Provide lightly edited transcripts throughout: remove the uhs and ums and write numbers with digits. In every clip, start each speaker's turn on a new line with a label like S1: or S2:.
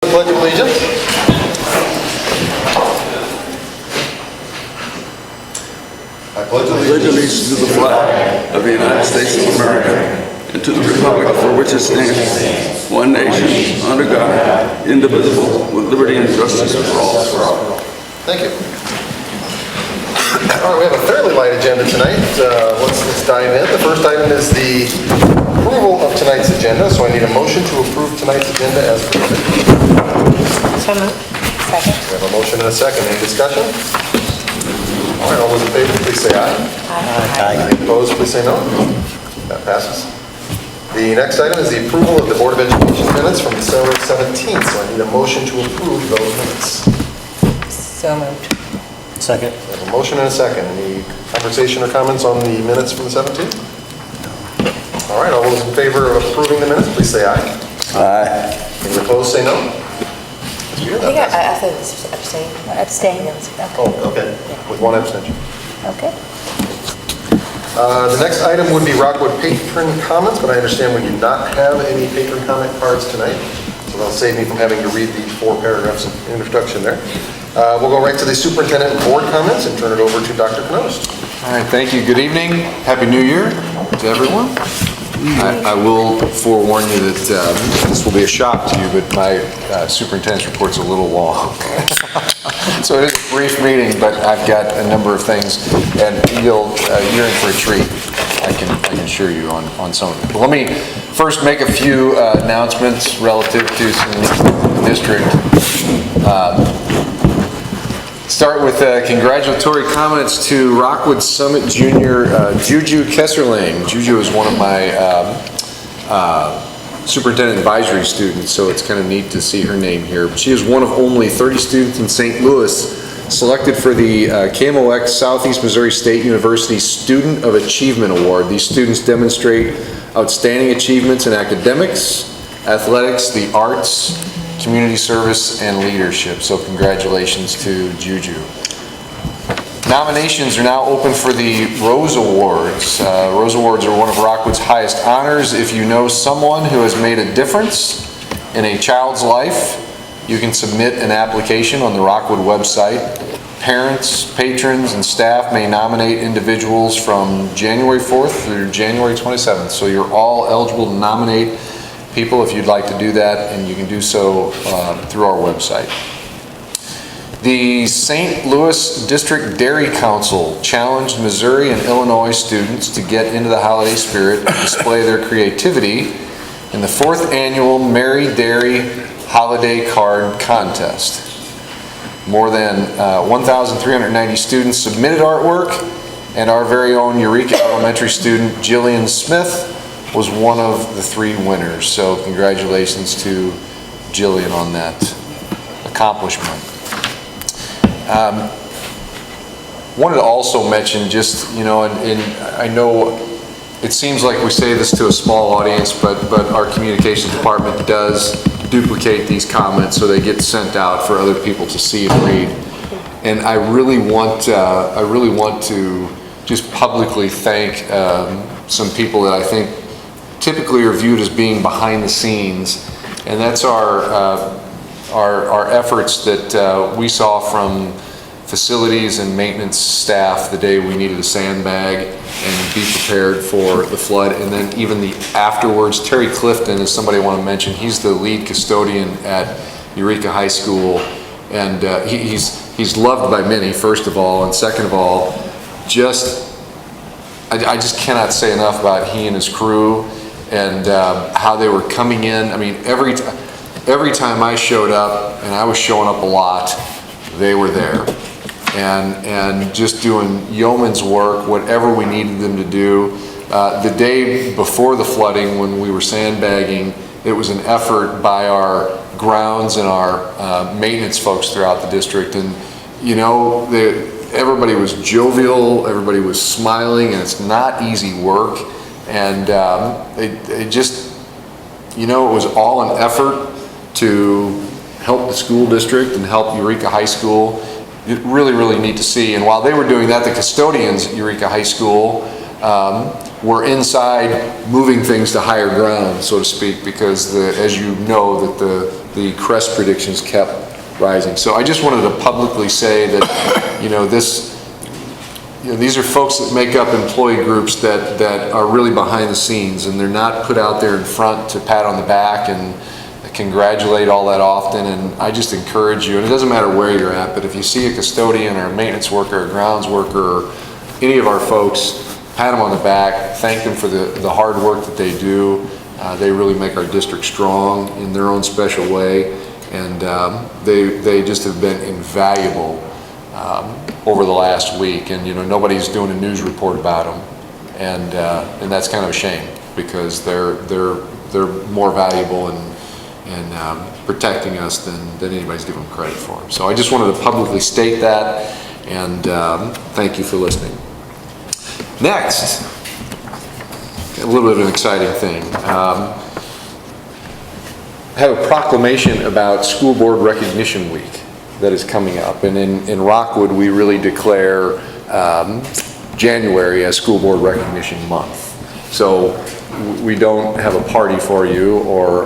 S1: Pledge of Allegiance. I pledge
S2: allegiance to the flag of the United States of America and to the republic for which it stands, one nation, under God, indivisible, with liberty and justice for all.
S1: Thank you. All right, we have a fairly light agenda tonight. Let's dive in. The first item is the approval of tonight's agenda, so I need a motion to approve tonight's agenda as presented.
S3: So moved. Second.
S1: We have a motion and a second. Any discussion? All right, all those in favor, please say aye.
S3: Aye.
S1: Any opposed, please say no. That passes. The next item is the approval of the Board of Education minutes from December 17th, so I need a motion to approve those minutes.
S3: So moved.
S4: Second.
S1: We have a motion and a second. Any conversation or comments on the minutes from the 17th? All right, all those in favor of approving the minutes, please say aye.
S4: Aye.
S1: Any opposed, say no.
S3: I think I said abstain.
S5: Abstain.
S1: Oh, okay, with one abstention.
S5: Okay.
S1: The next item would be Rockwood Patron Comments, but I understand we do not have any patron comment cards tonight, so that'll save me from having to read the 4 paragraphs of introduction there. We'll go right to the Superintendent and Board Comments and turn it over to Dr. Knost.
S6: All right, thank you. Good evening. Happy New Year to everyone. I will forewarn you that this will be a shock to you, but my superintendent's report's a little long. So it is a brief meeting, but I've got a number of things, and you're in for a treat. I can assure you on some of it. But let me first make a few announcements relative to the district. Start with congratulatory comments to Rockwood Summit Junior Juju Kesserling. Juju is one of my superintendent advisory students, so it's kind of neat to see her name here. She is one of only 30 students in St. Louis selected for the KMOX Southeast Missouri State University Student of Achievement Award. These students demonstrate outstanding achievements in academics, athletics, the arts, community service, and leadership. So congratulations to Juju. Nominations are now open for the Rose Awards. Rose Awards are one of Rockwood's highest honors. If you know someone who has made a difference in a child's life, you can submit an application on the Rockwood website. Parents, patrons, and staff may nominate individuals from January 4th through January 27th. So you're all eligible to nominate people if you'd like to do that, and you can do so through our website. The St. Louis District Dairy Council challenged Missouri and Illinois students to get into the holiday spirit and display their creativity in the 4th annual Merry Dairy Holiday Card Contest. More than 1,390 students submitted artwork, and our very own Eureka Elementary student Jillian Smith was one of the 3 winners. So congratulations to Jillian on that accomplishment. Wanted to also mention just, and I know it seems like we say this to a small audience, but our communications department does duplicate these comments so they get sent out for other people to see and read. And I really want to just publicly thank some people that I think typically are viewed as being behind the scenes, and that's our efforts that we saw from facilities and maintenance staff the day we needed a sandbag and be prepared for the flood, and then even the afterwards. Terry Clifton is somebody I want to mention. He's the lead custodian at Eureka High School, and he's loved by many, first of all, and second of all, I just cannot say enough about he and his crew and how they were coming in. I mean, every time I showed up, and I was showing up a lot, they were there. And just doing yeoman's work, whatever we needed them to do. The day before the flooding, when we were sandbagging, it was an effort by our grounds and our maintenance folks throughout the district. And everybody was jovial, everybody was smiling, and it's not easy work. And it just, it was all an effort to help the school district and help Eureka High School. Really, really neat to see. And while they were doing that, the custodians at Eureka High School were inside moving things to higher ground, so to speak, because as you know, that the crest predictions kept rising. So I just wanted to publicly say that, these are folks that make up employee groups that are really behind the scenes, and they're not put out there in front to pat on the back and congratulate all that often. And I just encourage you, and it doesn't matter where you're at, but if you see a custodian or a maintenance worker or a grounds worker or any of our folks, pat them on the back, thank them for the hard work that they do. They really make our district strong in their own special way, and they just have been invaluable over the last week. And nobody's doing a news report about them, and that's kind of a shame, because they're more valuable in protecting us than anybody's giving them credit for. So I just wanted to publicly state that, and thank you for listening. Next, a little bit of an exciting thing. I have a proclamation about School Board Recognition Week that is coming up. And in Rockwood, we really declare January as School Board Recognition Month. So we don't have a party for you, or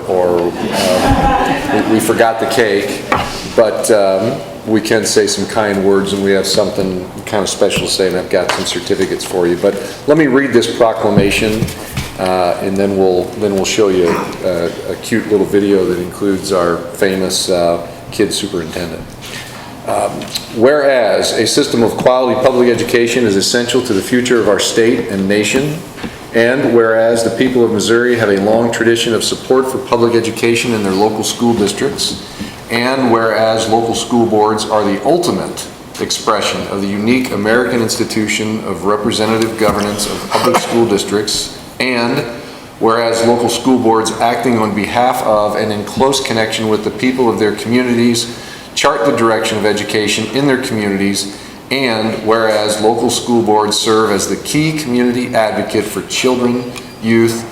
S6: we forgot the cake, but we can say some kind words, and we have something kind of special to say, and I've got some certificates for you. But let me read this proclamation, and then we'll show you a cute little video that includes our famous kid superintendent. Whereas a system of quality public education is essential to the future of our state and nation, and whereas the people of Missouri have a long tradition of support for public education in their local school districts, and whereas local school boards are the ultimate expression of the unique American institution of representative governance of public school districts, and whereas local school boards acting on behalf of and in close connection with the people of their communities chart the direction of education in their communities, and whereas local school boards serve as the key community advocate for children, youth,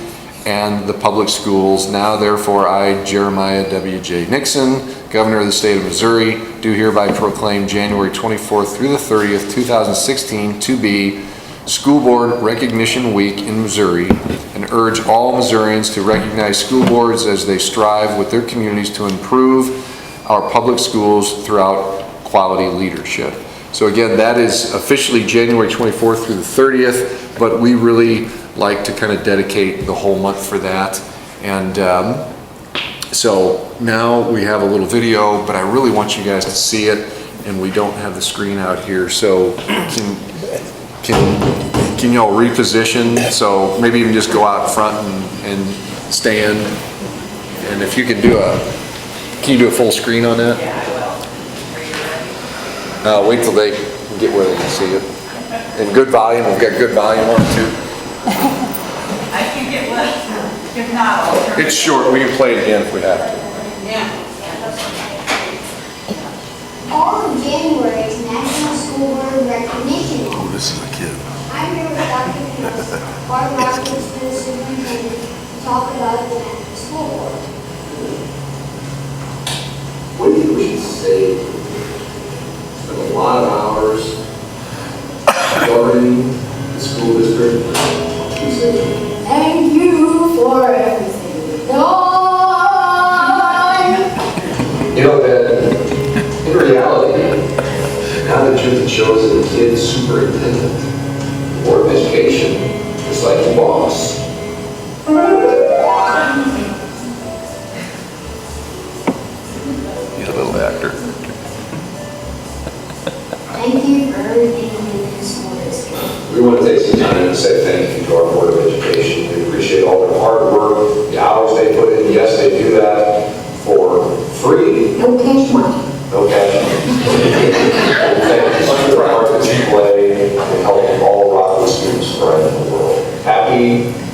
S6: and the public schools, now therefore I, Jeremiah W.J. Nixon, Governor of the State of Missouri, do hereby proclaim January 24th through the 30th, 2016 to be School Board Recognition Week in Missouri, and urge all Missourians to recognize school boards as they strive with their communities to improve our public schools throughout quality leadership. So again, that is officially January 24th through the 30th, but we really like to kind of dedicate the whole month for that. And so now we have a little video, but I really want you guys to see it, and we don't have the screen out here. So can y'all reposition? So maybe even just go out front and stand. And if you can do can you do a full screen on that?
S3: Yeah, I will.
S6: Wait till they get where they can see it. And good volume, we've got good volume on it too.
S5: I can get what, if not, I'll turn
S6: It's short, we can play it again if we have to.
S5: Yeah.
S7: All of January is National School Board Recognition Month.
S1: This is a kid.
S7: I'm here with Dr. Pierce, our Rockwood Superintendent, to talk about the National School Board.
S8: What do you think we should say? Spend a lot of hours governing the school district.
S7: Thank you for everything you've done.
S8: You know that in reality, now that you've chosen the kid superintendent, the Board of Education is like the boss.
S1: He's a little actor.
S7: Thank you for everything you do in the school district.
S8: We want to take some time to say thank you to our Board of Education. We appreciate all their hard work, the hours they put in. Yes, they do that for free.
S7: No cash money.
S8: No cash. Thank you for the part that you play in helping all Rockwood students thrive in the world. Happy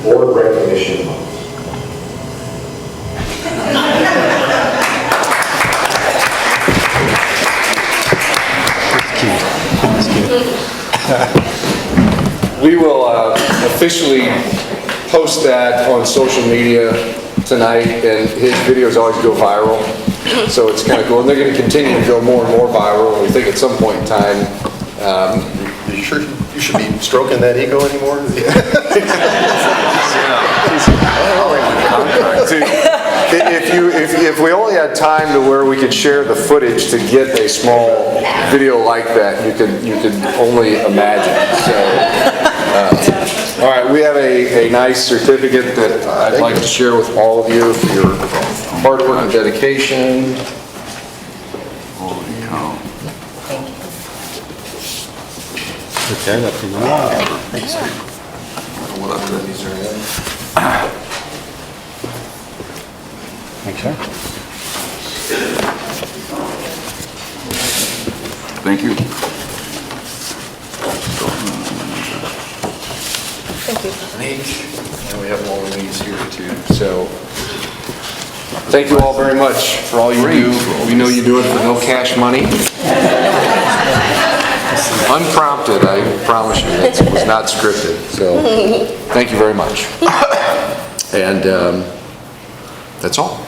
S8: Board Recognition Month.
S6: We will officially post that on social media tonight, and his videos always go viral, so it's kind of cool. And they're going to continue to go more and more viral, and we think at some point in time,
S1: Are you sure you should be stroking that ego anymore?
S6: if we only had time to where we could share the footage to get a small video like that, you could only imagine. So, all right, we have a nice certificate that I'd like to share with all of you for your hard work and dedication.
S2: Holy cow.
S4: Okay, that's in the law.
S2: What up to these
S4: Thanks, sir.
S2: Thank you.
S3: Thank you.
S6: And we have all of these here too. So, thank you all very much for all you do. We know you do it for no cash money. Unprompted, I promise you. It was not scripted. So, thank you very much. And that's all.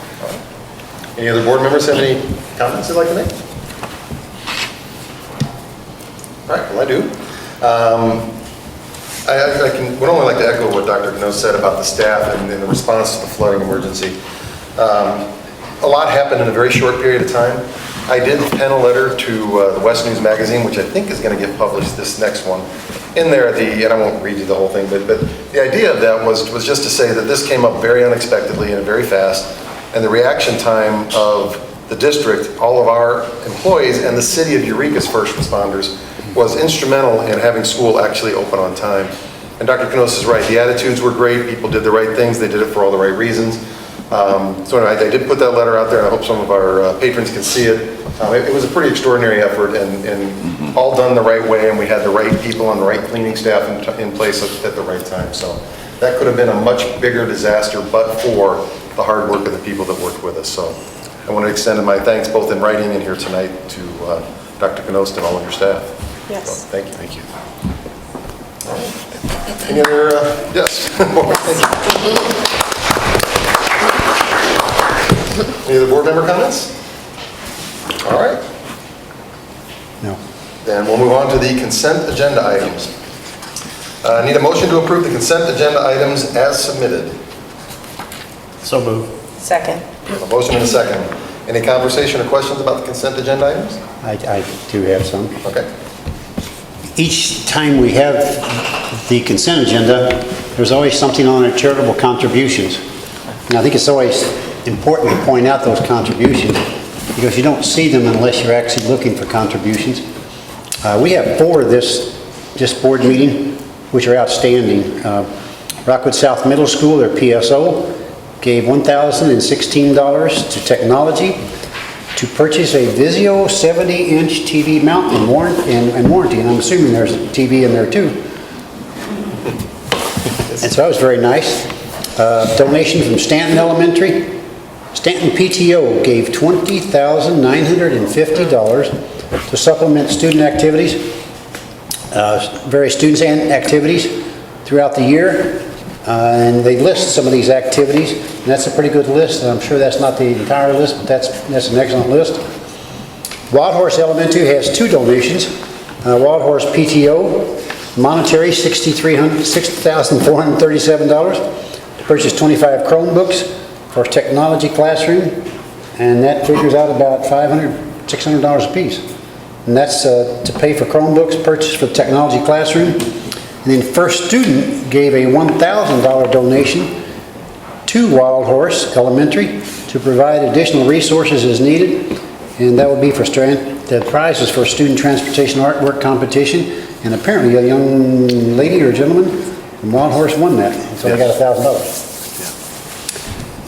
S1: Any other board members have any comments they'd like to make? All right, well, I do. I would only like to echo what Dr. Cano said about the staff and the response to the flooding emergency. A lot happened in a very short period of time. I did pen a letter to the West News Magazine, which I think is going to get published this next one. In there, and I won't read you the whole thing, but the idea of that was just to say that this came up very unexpectedly and very fast, and the reaction time of the district, all of our employees, and the city of Eureka's first responders was instrumental in having school actually open on time. And Dr. Canos is right, the attitudes were great, people did the right things, they did it for all the right reasons. So anyway, I did put that letter out there, and I hope some of our patrons can see it. It was a pretty extraordinary effort, and all done the right way, and we had the right people and the right cleaning staff in place at the right time. So that could have been a much bigger disaster, but for the hard work of the people that worked with us. So I want to extend my thanks both in writing and here tonight to Dr. Canost and all of your staff.
S3: Yes.
S1: So, thank you. Thank you. Any other, yes. Any other board member comments? All right.
S4: No.
S1: Then we'll move on to the consent agenda items. Need a motion to approve the consent agenda items as submitted.
S4: So move.
S3: Second.
S1: A motion and a second. Any conversation or questions about the consent agenda items?
S4: I do have some.
S1: Okay.
S4: Each time we have the consent agenda, there's always something on it, charitable contributions. And I think it's always important to point out those contributions because you don't see them unless you're actually looking for contributions. We have 4 this board meeting, which are outstanding. Rockwood South Middle School, their PSO, gave $1,016 to technology to purchase a Vizio 70-inch TV mount and warranty, and I'm assuming there's a TV in there too. And so that was very nice. Donation from Stanton Elementary. Stanton PTO gave $20,950 to supplement student activities, various students and activities throughout the year. And they list some of these activities, and that's a pretty good list. And I'm sure that's not the entire list, but that's an excellent list. Wild Horse Elementary has 2 donations. Wild Horse PTO, monetary $6,437 to purchase 25 Chromebooks for technology classroom, and that figures out about $500, $600 a piece. And that's to pay for Chromebooks purchased for the technology classroom. And then First Student gave a $1,000 donation to Wild Horse Elementary to provide additional resources as needed. And that would be for the prize was for student transportation artwork competition. And apparently a young lady or gentleman from Wild Horse won that. So they got $1,000.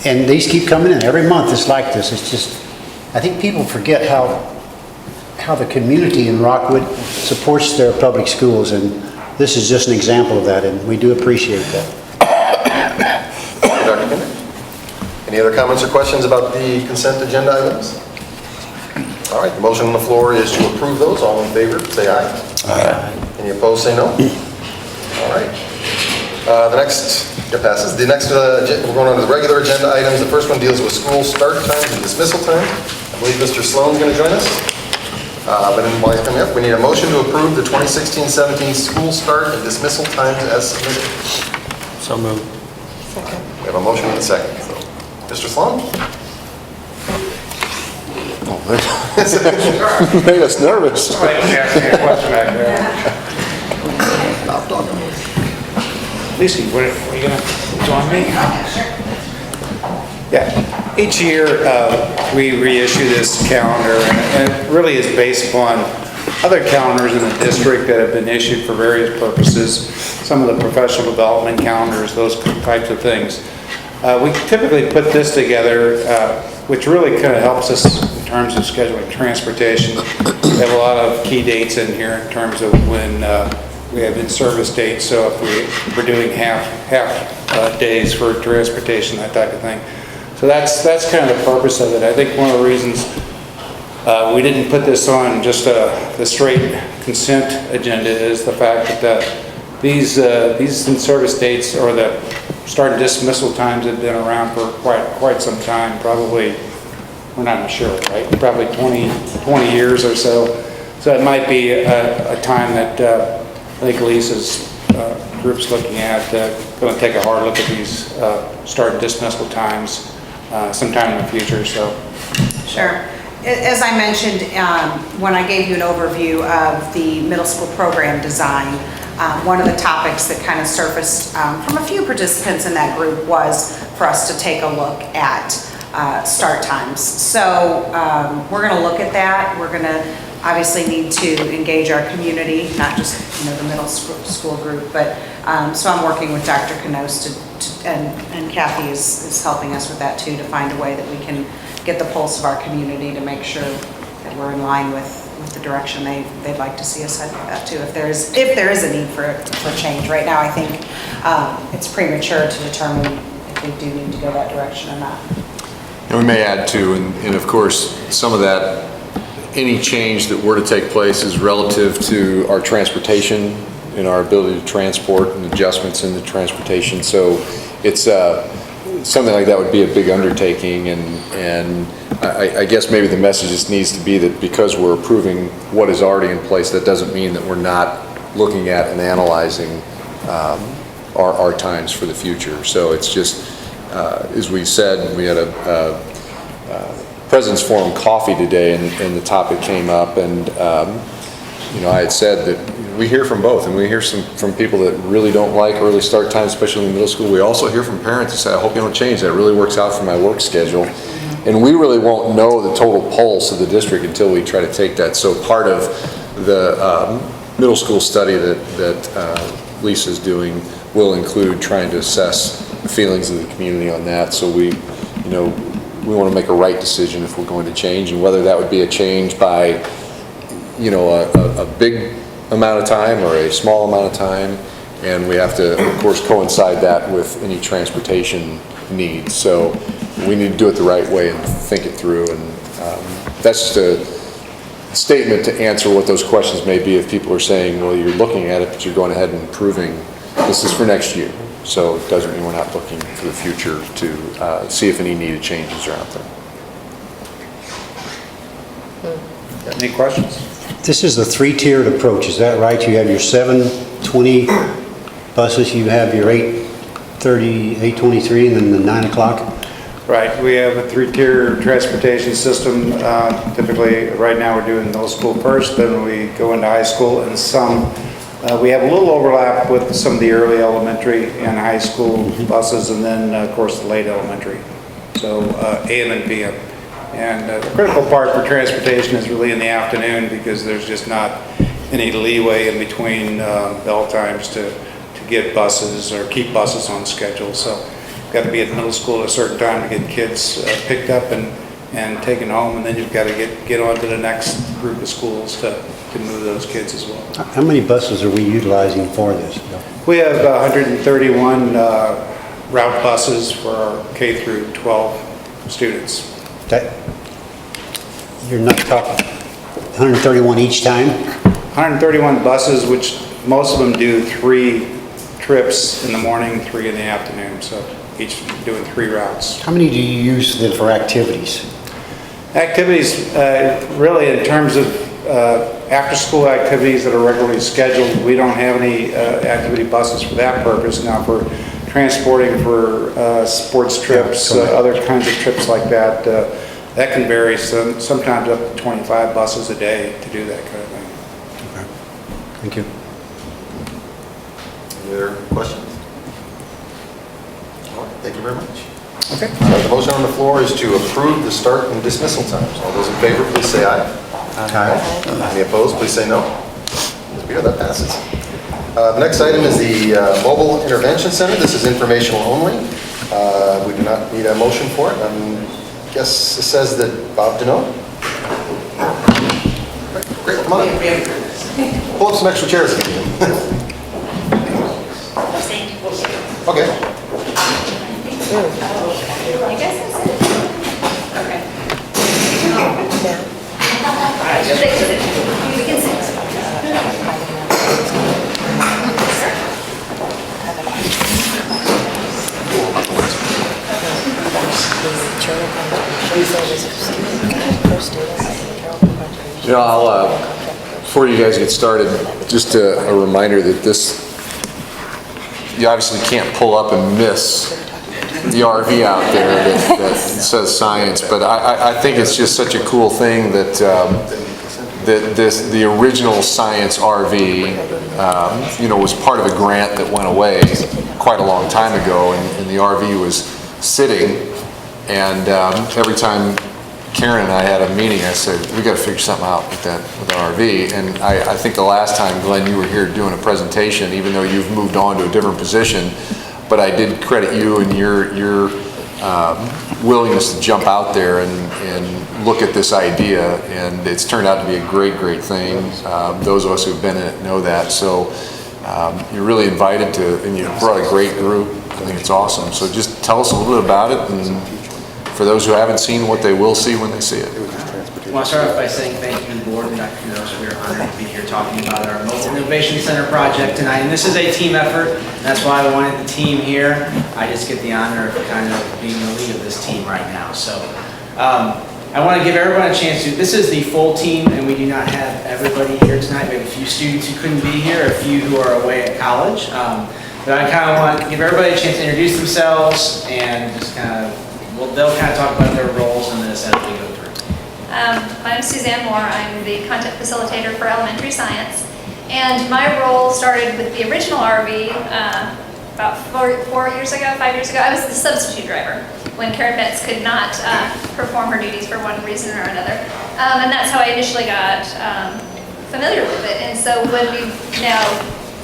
S4: And these keep coming in every month. It's like this. It's just, I think people forget how the community in Rockwood supports their public schools, and this is just an example of that, and we do appreciate that.
S1: Thank you, Dr. Kinder. Any other comments or questions about the consent agenda items? All right, the motion on the floor is to approve those. All in favor, say aye. Aye. Any opposed, say no. All right. The next, it passes. The next, we're going on to the regular agenda items. The first one deals with school start times and dismissal times. I believe Mr. Sloan's going to join us. But while he's coming up, we need a motion to approve the 2016-17 school start and dismissal times as submitted.
S4: So moved.
S3: Second.
S1: We have a motion and a second. So, Mr. Sloan?
S6: Made us nervous.
S9: Somebody was asking a question back there. Lucy, what are you gonna join me? Yeah, each year we reissue this calendar, and it really is based upon other calendars in the district that have been issued for various purposes, some of the professional development calendars, those types of things. We typically put this together, which really kind of helps us in terms of scheduling transportation. We have a lot of key dates in here in terms of when we have in-service dates, so if we're doing half days for transportation, that type of thing. So that's kind of the purpose of it. I think one of the reasons we didn't put this on just the straight consent agenda is the fact that these in-service dates or the start and dismissal times have been around for quite some time, probably, we're not sure, right? Probably 20 years or so. So it might be a time that I think Lisa's group's looking at, going to take a hard look at these start and dismissal times sometime in the future, so.
S10: Sure. As I mentioned, when I gave you an overview of the middle school program design, one of the topics that kind of surfaced from a few participants in that group was for us to take a look at start times. So we're going to look at that. We're going to obviously need to engage our community, not just the middle school group, but so I'm working with Dr. Canos and Kathy is helping us with that too, to find a way that we can get the pulse of our community to make sure that we're in line with the direction they'd like to see us head with that too. If there is a need for change. Right now, I think it's premature to determine if we do need to go that direction or not.
S6: And we may add to, and of course, some of that, any change that were to take place is relative to our transportation and our ability to transport and adjustments in the transportation. So it's something like that would be a big undertaking, and I guess maybe the message just needs to be that because we're approving what is already in place, that doesn't mean that we're not looking at and analyzing our times for the future. So it's just, as we said, we had a President's Forum coffee today, and the topic came up, and I had said that we hear from both, and we hear from people that really don't like early start times, especially in the middle school. We also hear from parents that say, I hope you don't change that. It really works out for my work schedule. And we really won't know the total pulse of the district until we try to take that. So part of the middle school study that Lisa's doing will include trying to assess the feelings of the community on that. So we want to make a right decision if we're going to change, and whether that would be a change by, a big amount of time or a small amount of time. And we have to, of course, coincide that with any transportation needs. So we need to do it the right way and think it through. And that's just a statement to answer what those questions may be if people are saying, well, you're looking at it, but you're going ahead and improving. This is for next year. So it doesn't mean we're not looking for the future to see if any needed changes are out there.
S9: Any questions?
S4: This is a three-tiered approach, is that right? You have your 7:20 buses, you have your 8:30, 8:23, and then the 9 o'clock?
S9: Right, we have a three-tier transportation system. Typically, right now we're doing middle school first, then we go into high school, and we have a little overlap with some of the early elementary and high school buses, and then, of course, the late elementary. So AM and PM. And the critical part for transportation is really in the afternoon, because there's just not any leeway in between bell times to get buses or keep buses on schedule. So you've got to be at middle school at a certain time to get kids picked up and taken home, and then you've got to get on to the next group of schools to move those kids as well.
S4: How many buses are we utilizing for this?
S9: We have 131 route buses for our K through 12 students.
S4: You're not talking 131 each time?
S9: 131 buses, which most of them do 3 trips in the morning, 3 in the afternoon, so each doing 3 routes.
S4: How many do you use then for activities?
S9: Activities, really in terms of after-school activities that are regularly scheduled, we don't have any activity buses for that purpose. Now for transporting for sports trips, other kinds of trips like that. That can vary, sometimes up to 25 buses a day to do that kind of thing.
S4: Thank you.
S1: Any other questions? All right, thank you very much.
S9: Okay.
S1: The motion on the floor is to approve the start and dismissal times. All those in favor, please say aye. Aye. Any opposed, please say no. Yeah, that passes. The next item is the Mobile Intervention Center. This is informational only. We do not need a motion for it. I guess it says that Bob Deneau. Great, come on. Pull up some extra chairs if you can. Okay.
S5: You guys can sit. Okay. We can sit.
S6: Before you guys get started, just a reminder that you obviously can't pull up and miss the RV out there that says science, but I think it's just such a cool thing that the original science RV, was part of a grant that went away quite a long time ago, and the RV was sitting, and every time Karen and I had a meeting, I said, we got to figure something out with the RV. And I think the last time, Glenn, you were here doing a presentation, even though you've moved on to a different position, but I did credit you and your willingness to jump out there and look at this idea, and it's turned out to be a great thing. Those of us who've been in it know that. So you're really invited to, and you brought a great group. I think it's awesome. So just tell us a little bit about it, and for those who haven't seen, what they will see when they see it.
S11: I want to start off by saying thank you to the board and Dr. Kudos. We're honored to be here talking about our Mobile Innovation Center project tonight. And this is a team effort. And that's why I wanted the team here. I just get the honor of kind of being the lead of this team right now. So I want to give everyone a chance to, this is the full team, and we do not have everybody here tonight. We have a few students who couldn't be here, a few who are away at college. But I kind of want to give everybody a chance to introduce themselves and just kind of, they'll kind of talk about their roles in this as we go through.
S12: My name is Suzanne Moore. I'm the content facilitator for elementary science. And my role started with the original RV about 5 years ago. I was the substitute driver when Karen Betts could not perform her duties for one reason or another. And that's how I initially got familiar with it. And so when we've now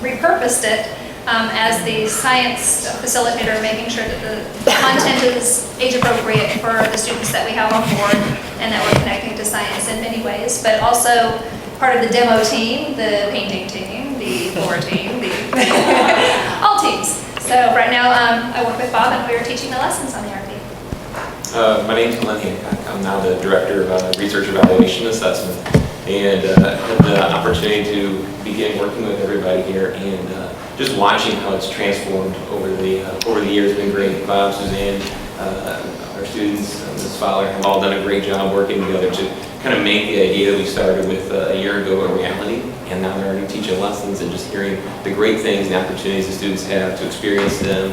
S12: repurposed it, as the science facilitator, making sure that the content is age appropriate for the students that we have on board and that we're connecting to science in many ways, but also part of the demo team, the painting team, the floor team, all teams. So right now I work with Bob and we are teaching the lessons on the RV.
S13: My name is Glenn Hancock. I'm now the Director of Research Evaluation Assessment, and had the opportunity to begin working with everybody here and just watching how it's transformed over the years. It's been great. Bob, Suzanne, our students, Ms. Fowler have all done a great job working together to kind of make the idea that we started with a year ago a reality, and now they're already teaching lessons and just hearing the great things and opportunities the students have to experience them.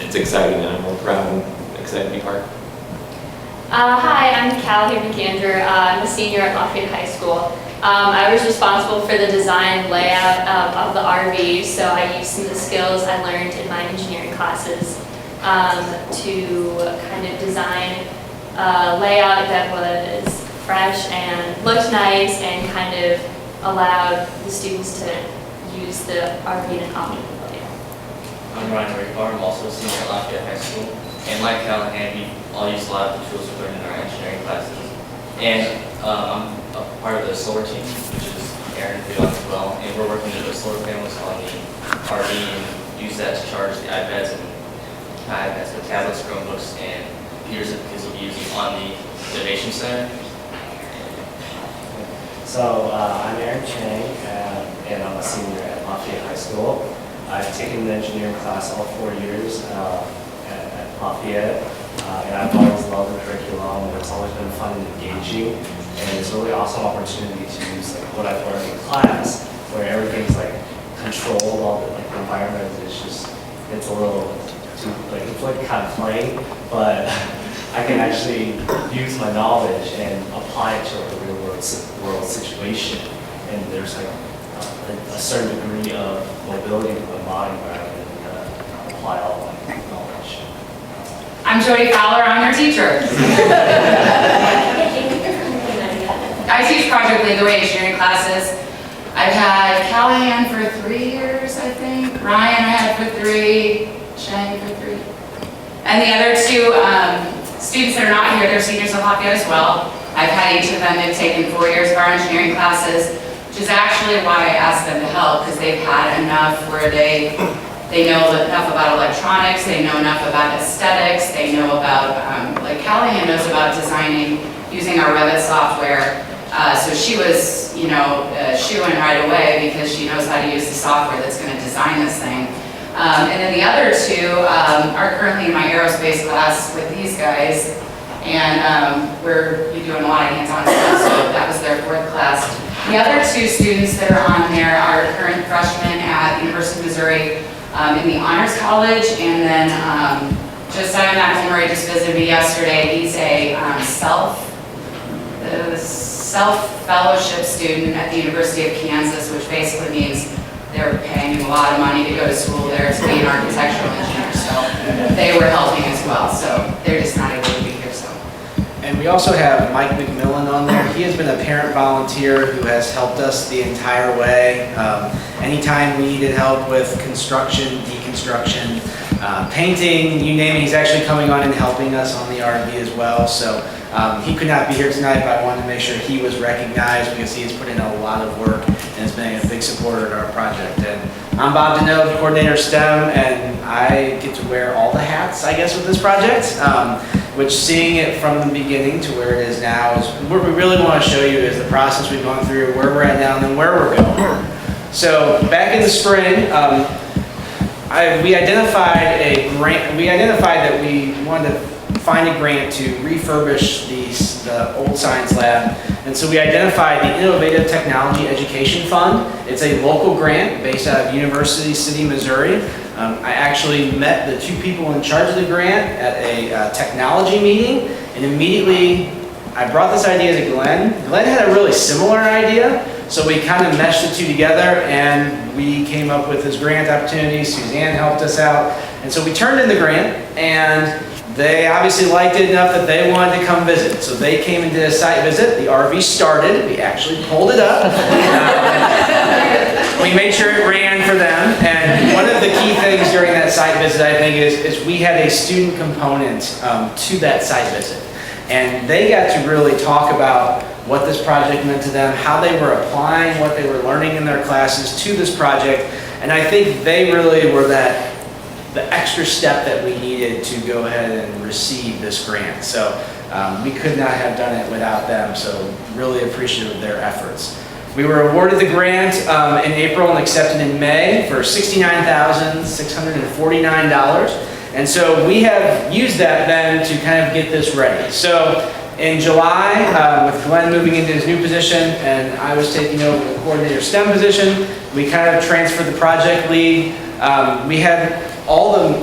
S13: It's exciting, and I'm real proud and excited to be part.
S14: Hi, I'm Callie McAndrew. I'm a senior at Lafayette High School. I was responsible for the design layout of the RV, so I used some of the skills I learned in my engineering classes to kind of design a layout that was fresh and looked nice and kind of allowed the students to use the RV in an optimal way.
S15: I'm Ryan Raybar. I'm also a senior at Lafayette High School. And like Callahan, we all use a lot of the tools we learned in our engineering classes. And I'm a part of the solar team, which is Aaron and Fiona as well. And we're working with the solar panels on the RV and use that to charge the iPads with tablets, Chromebooks, and computers that the kids will be using on the Innovation Center.
S16: So I'm Aaron Chang, and I'm a senior at Lafayette High School. I've taken the engineering class all 4 years at Lafayette, and I've always loved the curriculum, and it's always been fun and engaging, and it's a really awesome opportunity to use what I've learned in class, where everything's controlled, all the environment is just it's a little too, like, it's like kind of plain, but I can actually use my knowledge and apply it to a real world situation. And there's like a certain degree of mobility of the mind where I can apply all my knowledge.
S5: I'm Jody Fowler, I'm your teacher. I teach project legal engineering classes. I've had Callahan for 3 years, I think. Ryan I had for 3, Chang for 3. And the other 2 students that are not here, they're seniors at Lafayette as well. I've had each of them, they've taken 4 years of our engineering classes, which is actually why I asked them to help, because they've had enough where they know enough about electronics, they know enough about aesthetics, they know about, like Callahan knows about designing using our Revit software. So she was, she went right away because she knows how to use the software that's going to design this thing. And then the other 2 are currently in my aerospace class with these guys, and we're doing a lot of hands-on stuff, so that was their 4th class. The other 2 students that are on there are current freshmen at the University of Missouri in the Honors College, and then Josiah McElmurray just visited me yesterday. He's a self-fellowship student at the University of Kansas, which basically means they're paying him a lot of money to go to school there to be an architectural engineer, so they were helping as well, so they're just not able to be here, so.
S11: And we also have Mike McMillan on there. He has been a parent volunteer who has helped us the entire way. Anytime we needed help with construction, deconstruction, painting, you name it, he's actually coming on and helping us on the RV as well. So he could not be here tonight, but I wanted to make sure he was recognized because he has put in a lot of work and has been a big supporter of our project. And I'm Bob Deneau, the coordinator of STEM, and I get to wear all the hats, I guess, with this project, which seeing it from the beginning to where it is now is what we really want to show you is the process we've gone through, where we're at now, and then where we're going. So back in the spring, we identified a grant. We identified that we wanted to find a grant to refurbish the old science lab, and so we identified the Innovative Technology Education Fund. It's a local grant based out of University City, Missouri. I actually met the 2 people in charge of the grant at a technology meeting, and immediately I brought this idea to Glenn. Glenn had a really similar idea, so we kind of meshed the 2 together and we came up with this grant opportunity. Suzanne helped us out, and so we turned in the grant, and they obviously liked it enough that they wanted to come visit. So they came and did a site visit. The RV started. We actually pulled it up. We made sure it ran for them. And one of the key things during that site visit, I think, is we had a student component to that site visit. And they got to really talk about what this project meant to them, how they were applying what they were learning in their classes to this project. And I think they really were the extra step that we needed to go ahead and receive this grant. So we could not have done it without them, so really appreciative of their efforts. We were awarded the grant in April and accepted in May for $69,649. And so we have used that then to kind of get this ready. So in July, with Glenn moving into his new position and I was taking over the coordinator STEM position, we kind of transferred the project lead. We had all the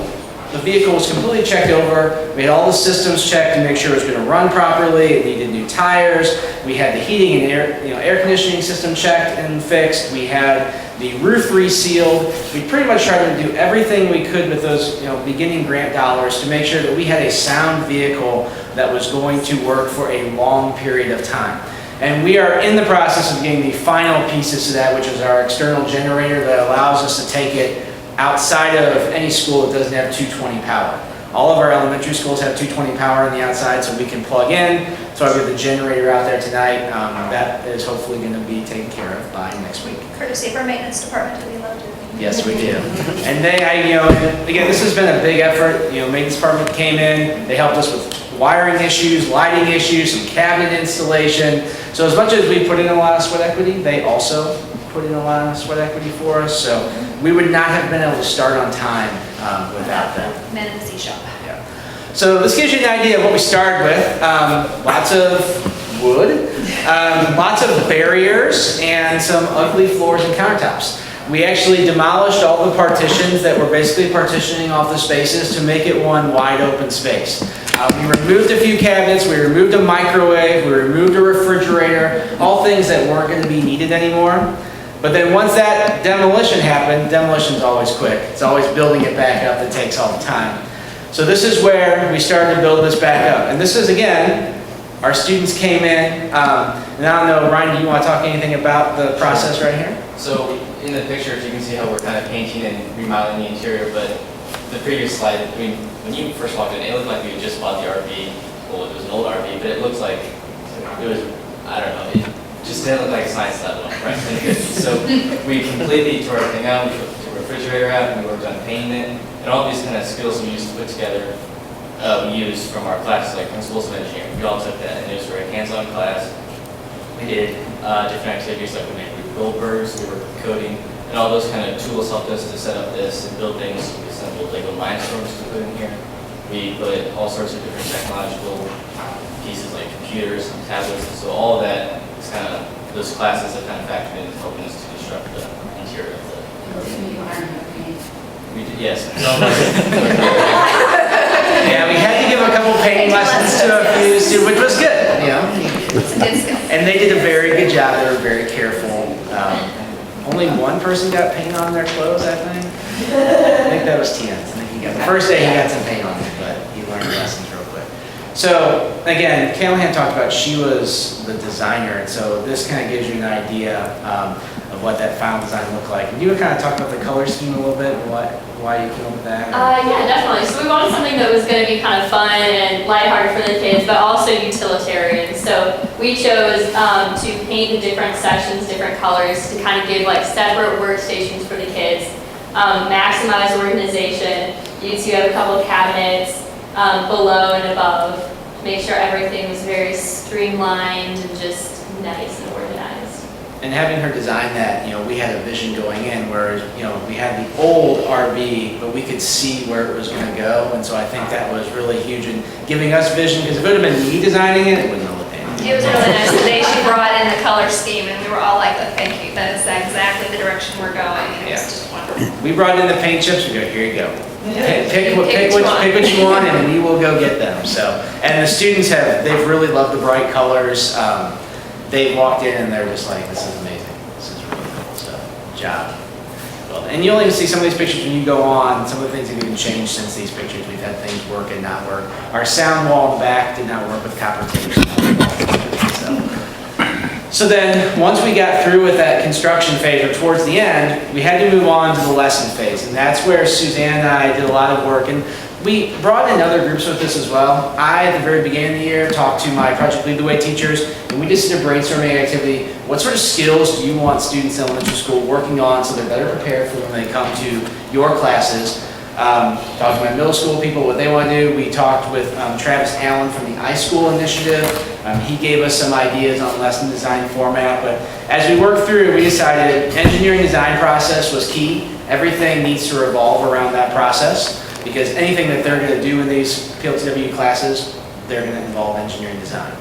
S11: vehicle was completely checked over. We had all the systems checked to make sure it was going to run properly. It needed new tires. We had the heating and air conditioning system checked and fixed. We had the roof resealed. We pretty much tried to do everything we could with those beginning grant dollars to make sure that we had a sound vehicle that was going to work for a long period of time. And we are in the process of getting the final pieces to that, which is our external generator that allows us to take it outside of any school that doesn't have 220 power. All of our elementary schools have 220 power on the outside, so we can plug in. So I've got the generator out there tonight. That is hopefully going to be taken care of by next week.
S12: Courtesy of our maintenance department, do we love to?
S11: Yes, we do. And again, this has been a big effort. Maintenance department came in. They helped us with wiring issues, lighting issues, some cabinet installation. So as much as we put in a lot of sweat equity, they also put in a lot of sweat equity for us. So we would not have been able to start on time without them.
S12: Men in the C shop.
S11: Yeah. So this gives you an idea of what we started with. Lots of wood, lots of barriers, and some ugly floors and countertops. We actually demolished all the partitions that were basically partitioning off the spaces to make it one wide open space. We removed a few cabinets, we removed a microwave, we removed a refrigerator, all things that weren't going to be needed anymore. But then once that demolition happened, demolition's always quick. It's always building it back up that takes all the time. So this is where we started to build this back up. And this is, again, our students came in. And I don't know, Ryan, do you want to talk anything about the process right here?
S15: So in the pictures, you can see how we're kind of painting and remodeling the interior, but the previous slide, I mean, when you first walked in, it looked like we had just bought the RV. Well, it was an old RV, but it looks like it was, I don't know, it just didn't look like science lab at all, right? So we completely tore everything out, we took the refrigerator out, and we worked on painting it, and all these kind of skills we used to put together, we used from our classes, like principles of engineering. We all took that, and it was a very hands-on class. We did different activities, like we made Goldbergs, we were coding, and all those kind of tools helped us to set up this and build things. We assembled Lego Mindstorms to put in here. We put all sorts of different technological pieces like computers and tablets. So all of that is kind of, those classes have kind of factored in helping us to construct the interior of the. We did, yes.
S11: Yeah, we had to give a couple painting lessons to a few students, which was good, you know. And they did a very good job. They were very careful. Only one person got paint on their clothes, I think. I think that was Tian. The first day he got some paint on it, but he learned lessons real quick. So again, Callahan talked about she was the designer, and so this kind of gives you an idea of what that final design looked like. And you would kind of talk about the color scheme a little bit and why you came up with that?
S14: Yeah, definitely. So we wanted something that was going to be kind of fun and lighthearted for the kids, but also utilitarian. So we chose to paint the different sections, different colors to kind of give like separate workstations for the kids, maximize organization. You see, have a couple of cabinets below and above, make sure everything was very streamlined and just nice and organized.
S11: And having her design that, you know, we had a vision going in where, you know, we had the old RV, but we could see where it was going to go. And so I think that was really huge in giving us vision, because if it would have been me designing it, it wouldn't have looked anything.
S12: It was really nice. Today she brought in the color scheme and we were all like, oh, thank you. That is exactly the direction we're going. And it was just wonderful.
S11: We brought in the paint chips, we go, here you go. Pick what you want and we will go get them. So, and the students they've really loved the bright colors. They walked in and they're just like, this is amazing. This is really cool. So, good job. Well, and you'll even see some of these pictures when you go on. Some of the things have even changed since these pictures. We've had things work and not work. Our sound wall in the back did not work with copper tape. So then, once we got through with that construction phase, or towards the end, we had to move on to the lesson phase. And that's where Suzanne and I did a lot of work. And we brought in other groups with this as well. I, at the very beginning of the year, talked to my Project Lead the Way teachers, and we just did a brainstorming activity. What sort of skills do you want students in elementary school working on so they're better prepared for when they come to your classes? Talked to my middle school people, what they want to do. We talked with Travis Allen from the iSchool initiative. He gave us some ideas on lesson design format, but as we worked through, we decided engineering design process was key. Everything needs to revolve around that process, because anything that they're going to do in these PLTW classes, they're going to involve engineering design.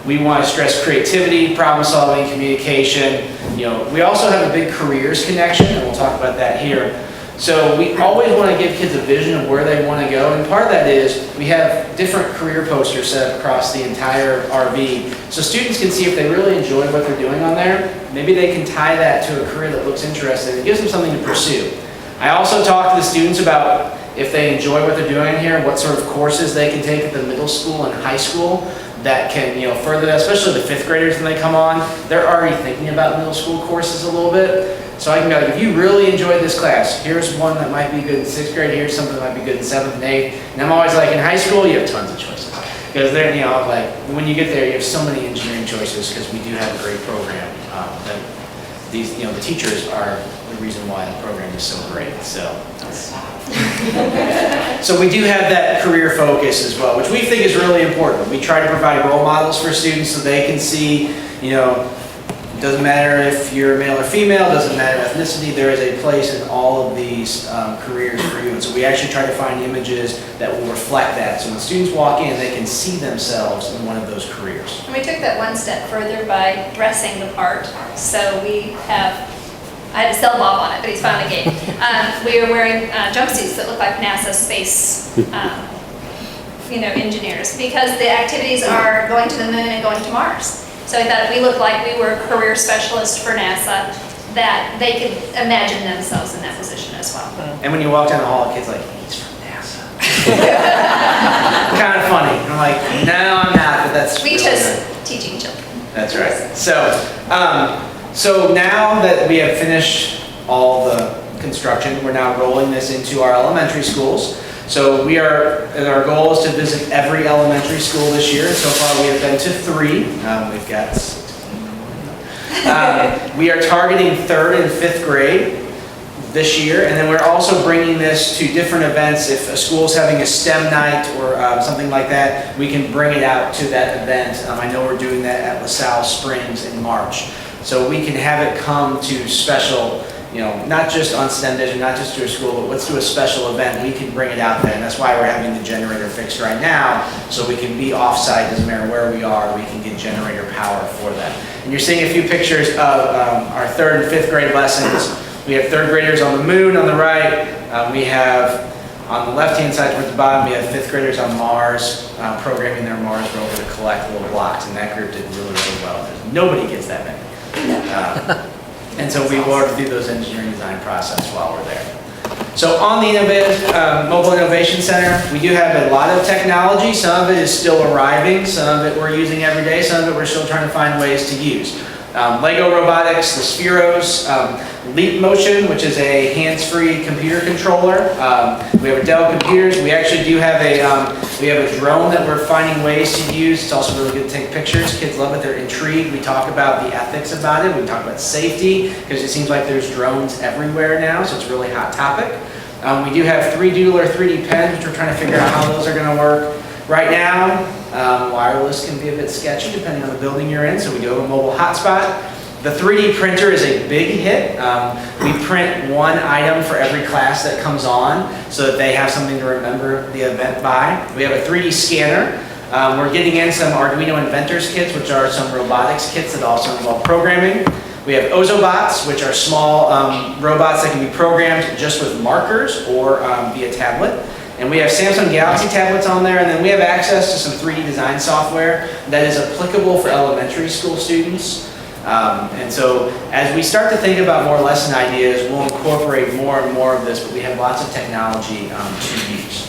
S11: We want to stress creativity, problem solving, communication. You know, we also have a big careers connection, and we'll talk about that here. So we always want to give kids a vision of where they want to go, and part of that is we have different career posters set across the entire RV, so students can see if they really enjoy what they're doing on there. Maybe they can tie that to a career that looks interesting. It gives them something to pursue. I also talk to the students about if they enjoy what they're doing here, what sort of courses they can take at the middle school and high school that can, you know, further that, especially the fifth graders when they come on. They're already thinking about middle school courses a little bit. So I can go, like, if you really enjoyed this class, here's one that might be good in sixth grade, here's something that might be good in seventh and eighth. And I'm always like, in high school, you have tons of choices. Because there, you know, like, when you get there, you have so many engineering choices because we do have a great program. That these, you know, the teachers are the reason why the program is so great. So we do have that career focus as well, which we think is really important. We try to provide role models for students so they can see, you know, it doesn't matter if you're male or female, doesn't matter ethnicity, there is a place in all of these careers for you. And so we actually try to find images that will reflect that. So when students walk in, they can see themselves in one of those careers.
S12: And we took that one step further by dressing the part. So we have I had to sell Bob on it, but he's finally game. We were wearing jumpsuits that look like NASA space, engineers, because the activities are going to the moon and going to Mars. So I thought if we looked like we were career specialists for NASA, that they could imagine themselves in that position as well.
S11: And when you walk down the hall, kids like, he's from NASA. Kind of funny. I'm like, no, I'm not, but that's
S12: We
S11: really
S12: chose
S11: good.
S12: teaching children.
S11: That's right. So now that we have finished all the construction, we're now rolling this into our elementary schools. So our goal is to visit every elementary school this year. So far we have been to 3. We've got 6. We are targeting 3rd and 5th grade this year, and then we're also bringing this to different events. If a school's having a STEM night or something like that, we can bring it out to that event. I know we're doing that at LaSalle Springs in March. So we can have it come to special, not just on STEM Day, not just to a school, but let's do a special event. We can bring it out there, and that's why we're having the generator fixed right now, so we can be off-site, doesn't matter where we are, we can get generator power for that. And you're seeing a few pictures of our 3rd and 5th grade lessons. We have 3rd graders on the moon on the right. We have, on the left-hand side towards the bottom, we have 5th graders on Mars, programming their Mars rover to collect little blocks, and that group did really, really well. Nobody gets that many. And so we work through those engineering design process while we're there. So on the Mobile Innovation Center, we do have a lot of technology. Some of it is still arriving. Some of it we're using every day. Some of it we're still trying to find ways to use. Lego Robotics, the Spheros, Leap Motion, which is a hands-free computer controller. We have a Dell computers. We actually do have a drone that we're finding ways to use. It's also really good to take pictures. Kids love it. They're intrigued. We talk about the ethics about it. We talk about safety, because it seems like there's drones everywhere now, so it's a really hot topic. We do have 3 Doodler 3D pens, which we're trying to figure out how those are going to work. Right now, wireless can be a bit sketchy depending on the building you're in, so we do have a mobile hotspot. The 3D printer is a big hit. We print 1 item for every class that comes on so that they have something to remember the event by. We have a 3D scanner. We're getting in some Arduino Inventors kits, which are some robotics kits that also involve programming. We have Ozobots, which are small robots that can be programmed just with markers or via tablet. And we have Samsung Galaxy tablets on there, and then we have access to some 3D design software that is applicable for elementary school students. And so as we start to think about more lesson ideas, we'll incorporate more and more of this, but we have lots of technology to use.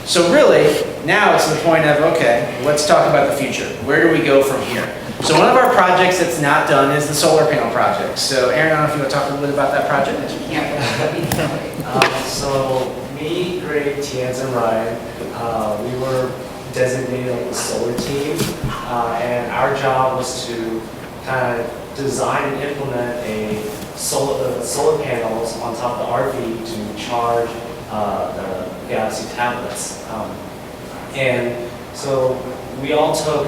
S11: So really, now it's the point of, okay, let's talk about the future. Where do we go from here? So one of our projects that's not done is the solar panel project. So Aaron, I don't know if you want to talk a little bit about that project?
S16: So me, Greg, Tianz, and Ryan, we were designated on the solar team, and our job was to kind of design and implement a solar panels on top of the RV to charge the Galaxy tablets. And so we all took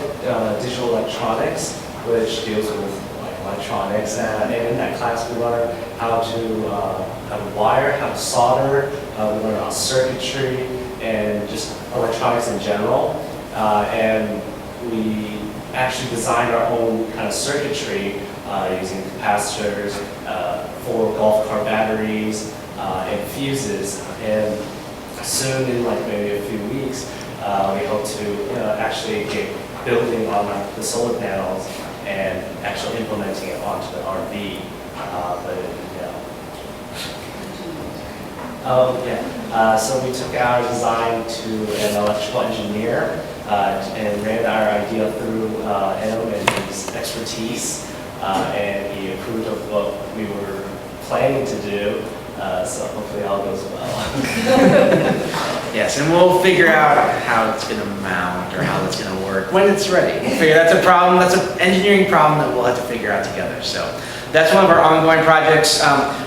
S16: digital electronics, which deals with electronics, and in that class we learned how to wire, how to solder, we learned about circuitry and just electronics in general, and we actually designed our own kind of circuitry using capacitors, 4 golf cart batteries, and fuses. And soon, in maybe a few weeks, we hope to actually get building on the solar panels and actually implementing it onto the RV. So we took our design to an electrical engineer and ran our idea through him and his expertise, and he approved of what we were planning to do. So hopefully all goes well.
S11: Yes, and we'll figure out how it's going to mount or how it's going to work when it's ready. We'll figure that's a problem, that's an engineering problem that we'll have to figure out together. So that's one of our ongoing projects.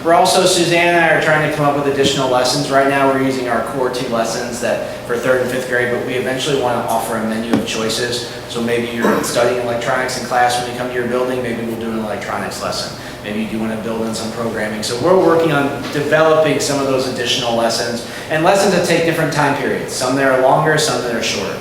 S11: We're also, Suzanne and I are trying to come up with additional lessons. Right now we're using our core 2 lessons that for 3rd and 5th grade, but we eventually want to offer a menu of choices. So maybe you're studying electronics in class when you come to your building, maybe we'll do an electronics lesson. Maybe you do want to build in some programming. So we're working on developing some of those additional lessons, and lessons that take different time periods. Some that are longer, some that are shorter.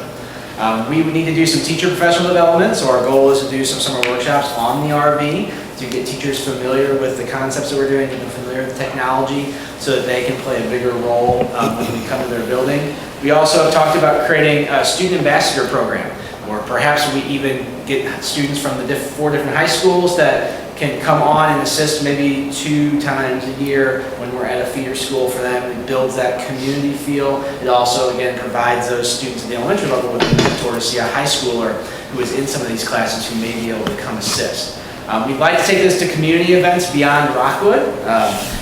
S11: We need to do some teacher professional development, so our goal is to do some summer workshops on the RV to get teachers familiar with the concepts that we're doing, get them familiar with technology, so that they can play a bigger role when we come to their building. We also have talked about creating a student ambassador program, or perhaps we even get students from the 4 different high schools that can come on and assist maybe 2 times a year when we're at a feeder school for them. It builds that community feel. It also, again, provides those students at the elementary level with a mentor to see a high schooler who is in some of these classes who may be able to come assist. We'd like to take this to community events beyond Rockwood.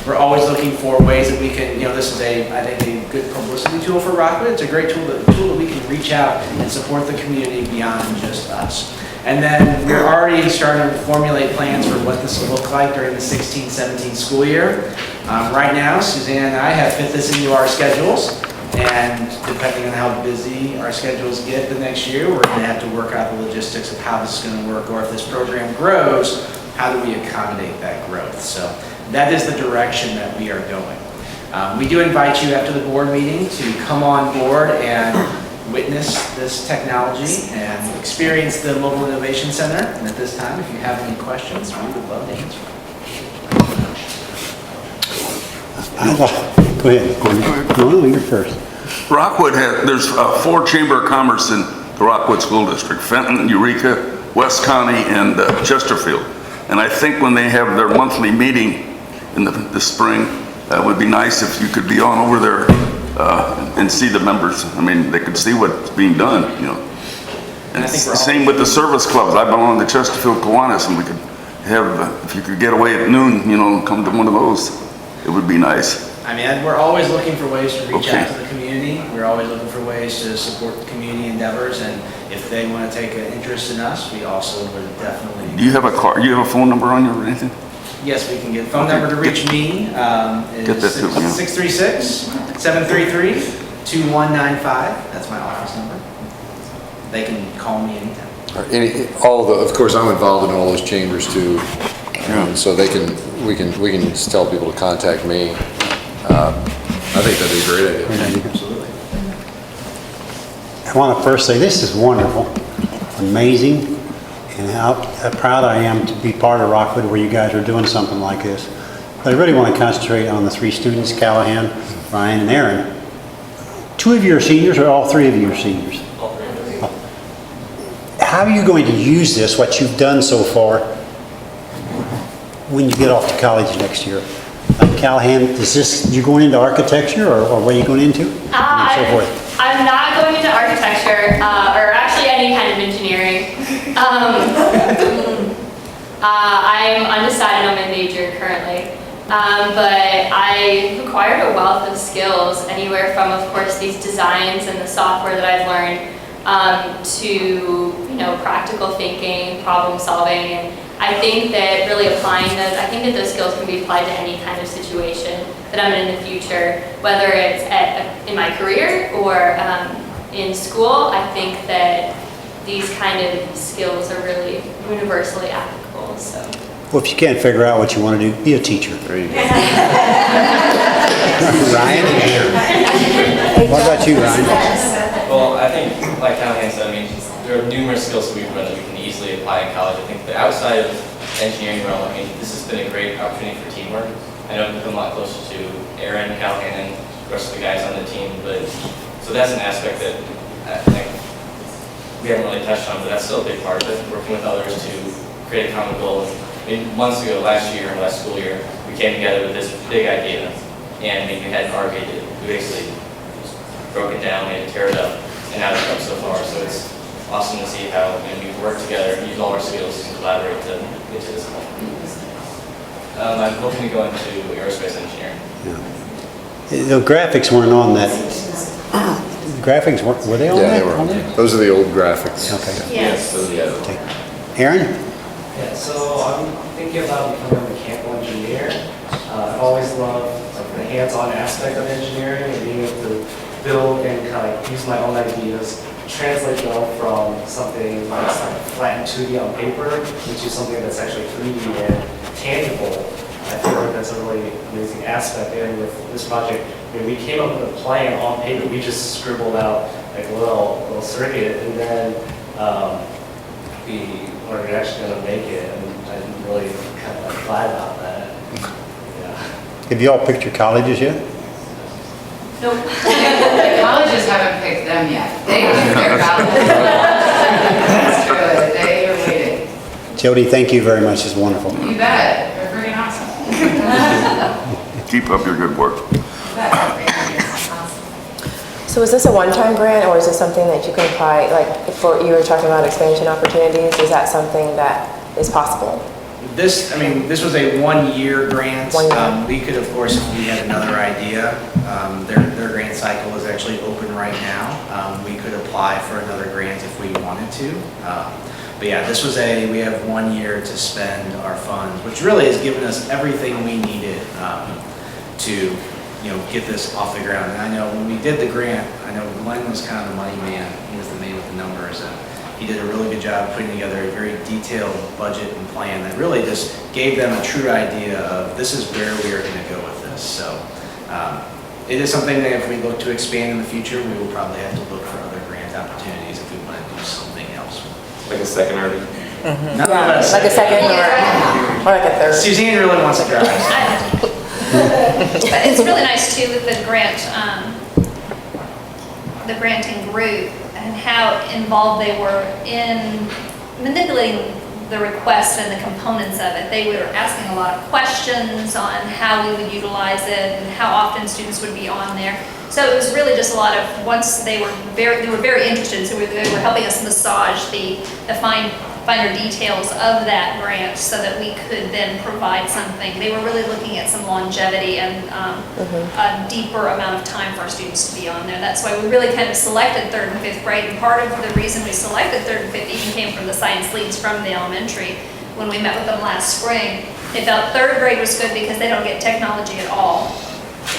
S11: We're always looking for ways that we can, this is I think a good publicity tool for Rockwood. It's a great tool that we can reach out and support the community beyond just us. And then we're already starting to formulate plans for what this will look like during the 16-17 school year. Right now, Suzanne and I have fit this into our schedules, and depending on how busy our schedules get the next year, we're going to have to work out the logistics of how this is going to work, or if this program grows, how do we accommodate that growth? So that is the direction that we are going. We do invite you after the board meeting to come on board and witness this technology and experience the Mobile Innovation Center. And at this time, if you have any questions, we would love to answer.
S4: Go ahead. No, you're first.
S2: Rockwood there's 4 Chamber of Commerce in the Rockwood School District: Fenton, Eureka, West County, and Chesterfield. And I think when they have their monthly meeting in the spring, that would be nice if you could be on over there and see the members. I mean, they could see what's being done, And it's the same with the service clubs. I belong to Chesterfield Kiwanis, and we could have, if you could get away at noon, come to one of those, it would be nice.
S11: I mean, we're always looking for ways to reach out to the community. We're always looking for ways to support the community endeavors, and if they want to take an interest in us, we also would definitely.
S2: Do you have a phone number on you or anything?
S11: Yes, we can get. Phone number to reach me is 636-733-2195. That's my office number. They can call me anytime.
S6: Of course, I'm involved in all those chambers too, so we can just tell people to contact me. I think that'd be a great idea.
S11: Absolutely.
S4: I want to first say this is wonderful, amazing, and how proud I am to be part of Rockwood where you guys are doing something like this. But I really want to concentrate on the 3 students, Callahan, Ryan, and Aaron. 2 of you are seniors, or all 3 of you are seniors?
S15: All 3 of us.
S4: How are you going to use this, what you've done so far, when you get off to college next year? Callahan, is this, you going into architecture, or what are you going into? And so forth.
S14: I'm not going into architecture, or actually any kind of engineering. I'm undecided on my major currently, but I acquired a wealth of skills, anywhere from, of course, these designs and the software that I've learned, to practical thinking, problem solving, and I think that really applying those, I think that those skills can be applied to any kind of situation that I'm in the future, whether it's in my career or in school. I think that these kind of skills are really universally applicable. So.
S4: Well, if you can't figure out what you want to do, be a teacher. There you go. Ryan? What about you, Ryan?
S15: Well, I think, like Callahan said, there are numerous skills that we've learned that we can easily apply in college. I think that outside of engineering realm, this has been a great opportunity for teamwork. I know I've become a lot closer to Aaron, Callahan, and the rest of the guys on the team, so that's an aspect that I think we haven't really touched on, but that's still a big part of it, working with others to create a common goal. Months ago, last school year, we came together with this big idea, and we had an RV that we basically just broke it down, we had to tear it up, and now it's come so far. So it's awesome to see how we work together, use all our skills, and collaborate to get to this point. I'm hoping to go into aerospace engineering.
S4: Yeah. The graphics weren't on that. Graphics, were they on that?
S6: Yeah, they were on there. Those are the old graphics.
S4: Okay.
S15: Yes.
S4: Okay. Aaron?
S16: Yeah, so I'm thinking about becoming a mechanical engineer. I've always loved the hands-on aspect of engineering and being able to build and kind of use my own ideas, translate them from something that's like flat and 2D on paper into something that's actually 3D and tangible. I feel like that's a really amazing aspect. And with this project, we came up with a plan on paper. We just scribbled out like a little circuit, and then we were actually going to make it. And I really kind of apply about that. Yeah.
S4: Have you all picked your colleges yet?
S5: Nope. The colleges haven't picked them yet. They picked their colleges. That's true. They are waiting.
S4: Jody, thank you very much. It's wonderful.
S5: You bet. They're pretty awesome.
S2: Keep up your good work.
S3: So is this a one-time grant, or is this something that you can apply, like, for, you were talking about expansion opportunities, is that something that is possible?
S11: This, I mean, this was a one-year grant.
S3: 1 year.
S11: We could, of course, if we had another idea, their grant cycle is actually open right now. We could apply for another grant if we wanted to. But yeah, this was we have 1 year to spend our funds, which really has given us everything we needed to, get this off the ground. And I know when we did the grant, I know Glenn was kind of the money man. He was the man with the numbers, and he did a really good job putting together a very detailed budget and plan that really just gave them a true idea of this is where we are going to go with this. So it is something that if we look to expand in the future, we will probably have to look for other grant opportunities if we want to do something else.
S13: Like a second RV?
S11: Not
S3: Yeah, like a second or like a third.
S11: Suzanne really wants to drive.
S12: But it's really nice too with the granting group and how involved they were in manipulating the request and the components of it. They were asking a lot of questions on how we would utilize it and how often students would be on there. So it was really just a lot of, once they were very interested, so they were helping us massage the finer details of that grant so that we could then provide something. They were really looking at some longevity and a deeper amount of time for our students to be on there. That's why we really kind of selected 3rd and 5th grade, and part of the reason we selected 3rd and 5th even came from the science leads from the elementary. When we met with them last spring, they felt 3rd grade was good because they don't get technology at all,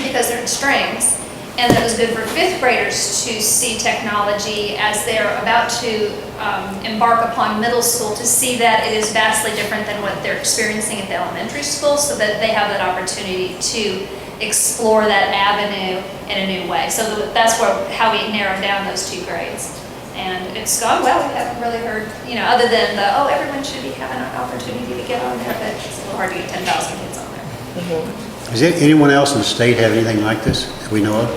S12: because they're in strings. And that it was good for 5th graders to see technology as they're about to embark upon middle school, to see that it is vastly different than what they're experiencing at the elementary school, so that they have that opportunity to explore that avenue in a new way. So that's how we narrowed down those 2 grades. And it's gone well. We haven't really heard, other than everyone should be having an opportunity to get on there, but it's a little hard to get 10,000 kids on there.
S4: Does anyone else in the state have anything like this that we know of?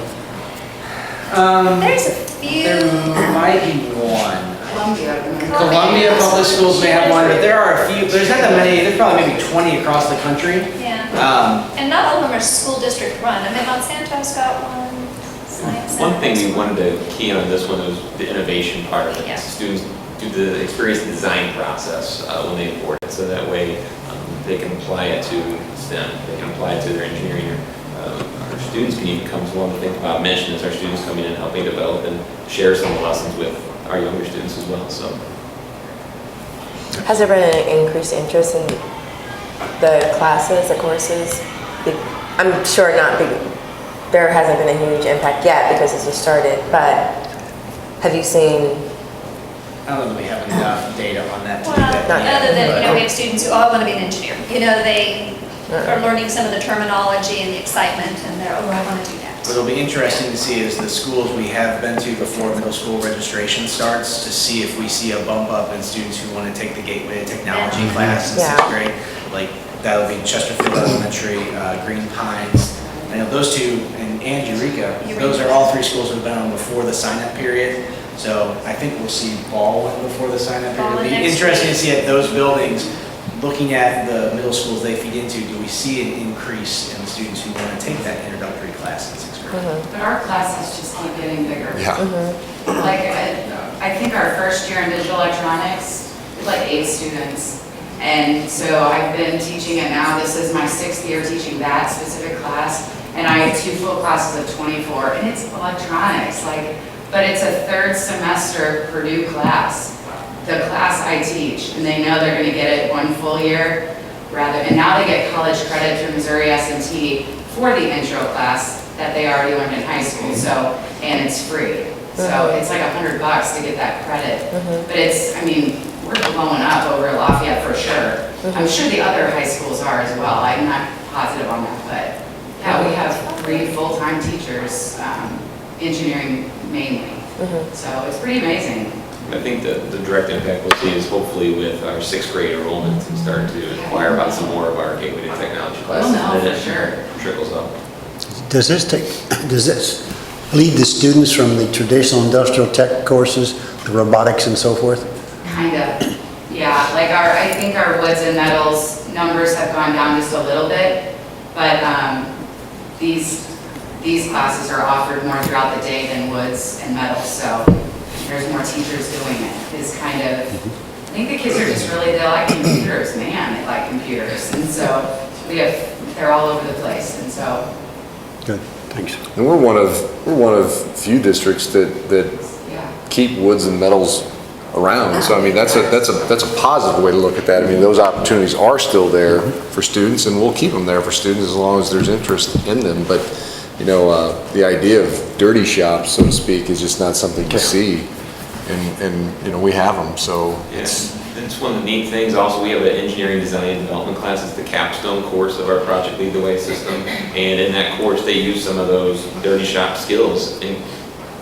S12: There's a few.
S11: There might be one.
S5: Columbia
S11: Public Schools may have one, but there are a few. There's not that many. There's probably maybe 20 across the country.
S12: Yeah. And not all of them are school district run. I mean, Monsanto's got one.
S13: One thing we wanted to key on this one was the innovation part of it.
S12: Yeah.
S13: Students do experience the design process when they import it, so that way they can apply it to STEM, they can apply it to their engineering. Our students can even come along and think about mission as our students coming in and helping develop and share some of the lessons with our younger students as well. So,
S3: Has there been an increased interest in the classes, the courses? I'm sure there hasn't been a huge impact yet because it's just started, but have you seen?
S11: I don't know that we have enough data on that to
S12: Well,
S11: do that.
S12: other than, we have students who, I want to be an engineer. They are learning some of the terminology and the excitement, and they're, I want to do that.
S11: What will be interesting to see is the schools we have been to before middle school registration starts, to see if we see a bump up in students who want to take the Gateway to Technology class in 6th grade. Like, that'll be Chesterfield Elementary, Green Pines. I know those 2, and Eureka, those are all 3 schools we've been on before the sign-up period. So I think we'll see Baldwin before the sign-up period. It'll be interesting to see at those buildings, looking at the middle schools they feed into, do we see an increase in the students who want to take that introductory class in 6th grade?
S5: But our classes just keep getting bigger.
S6: Yeah.
S5: Like, I think our first year in digital electronics, we had like 8 students. And so I've been teaching it now. This is my 6th year teaching that specific class. And I have 2 full classes of 24, and it's electronics, but it's a 3rd semester Purdue class. The class I teach, and they know they're going to get it 1 full year and now they get college credit through Missouri S&T for the intro class that they already learned in high school. So, and it's free. So it's like $100 to get that credit. But we're blowing up over Lafayette for sure. I'm sure the other high schools are as well. I'm not positive on that, but yeah, we have 3 full-time teachers, engineering mainly. So it's pretty amazing.
S13: I think the direct impact we'll see is hopefully with our 6th grade enrollments and start to inquire about some more of our gateway to technology classes.
S5: Oh, no,
S13: and then
S5: for sure.
S13: it trickles up.
S4: Does this lead the students from the traditional industrial tech courses, the robotics and so forth?
S5: Kind of, yeah. Like I think our woods and metals numbers have gone down just a little bit, but these classes are offered more throughout the day than woods and metals, so there's more teachers doing it. Is kind of, I think the kids are just really, they like computers, man, they like computers, and so they're all over the place, and so.
S4: Good, thanks.
S6: And we're one of few districts that keep woods and metals around. So I mean, that's a positive way to look at that. I mean, those opportunities are still there for students, and we'll keep them there for students as long as there's interest in them. But you know, the idea of dirty shops, so to speak, is just not something to see. And you know, we have them. So
S13: Yes. It's one of the neat things. Also, we have an engineering design and development class. It's the capstone course of our Project Lead the Way system. And in that course, they use some of those dirty shop skills in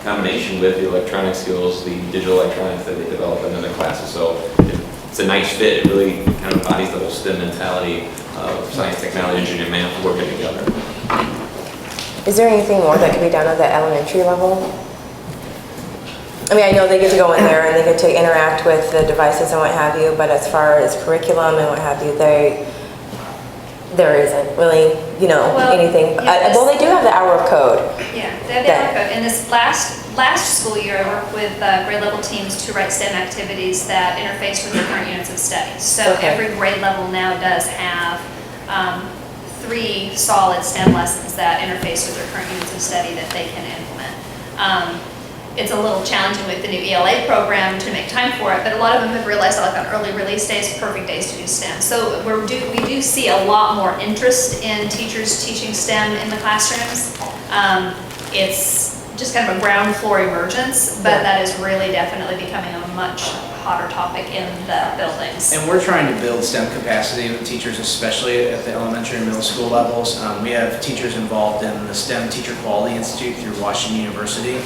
S13: combination with the electronic skills, the digital electronics that they develop in other classes. So it's a nice fit. It really kind of embodies the whole STEM mentality of science, technology, engineering, and math working together.
S3: Is there anything more that can be done at the elementary level? I mean, I know they get to go in there and they get to interact with the devices and what have you, but as far as curriculum and what have you, there isn't really, you know, anything. Well, they do have the hour of code.
S12: Yeah, they have the hour of code. In this last school year, I worked with grade level teams to write STEM activities that interface with their current units of study. So every grade level now does have 3 solid STEM lessons that interface with their current units of study that they can implement. It's a little challenging with the new ELA program to make time for it, but a lot of them have realized that like on early release days, perfect days to do STEM. So we do see a lot more interest in teachers teaching STEM in the classrooms. It's just kind of a ground floor emergence, but that is really definitely becoming a much hotter topic in the buildings.
S11: And we're trying to build STEM capacity with teachers, especially at the elementary and middle school levels. We have teachers involved in the STEM Teacher Quality Institute through Washington University.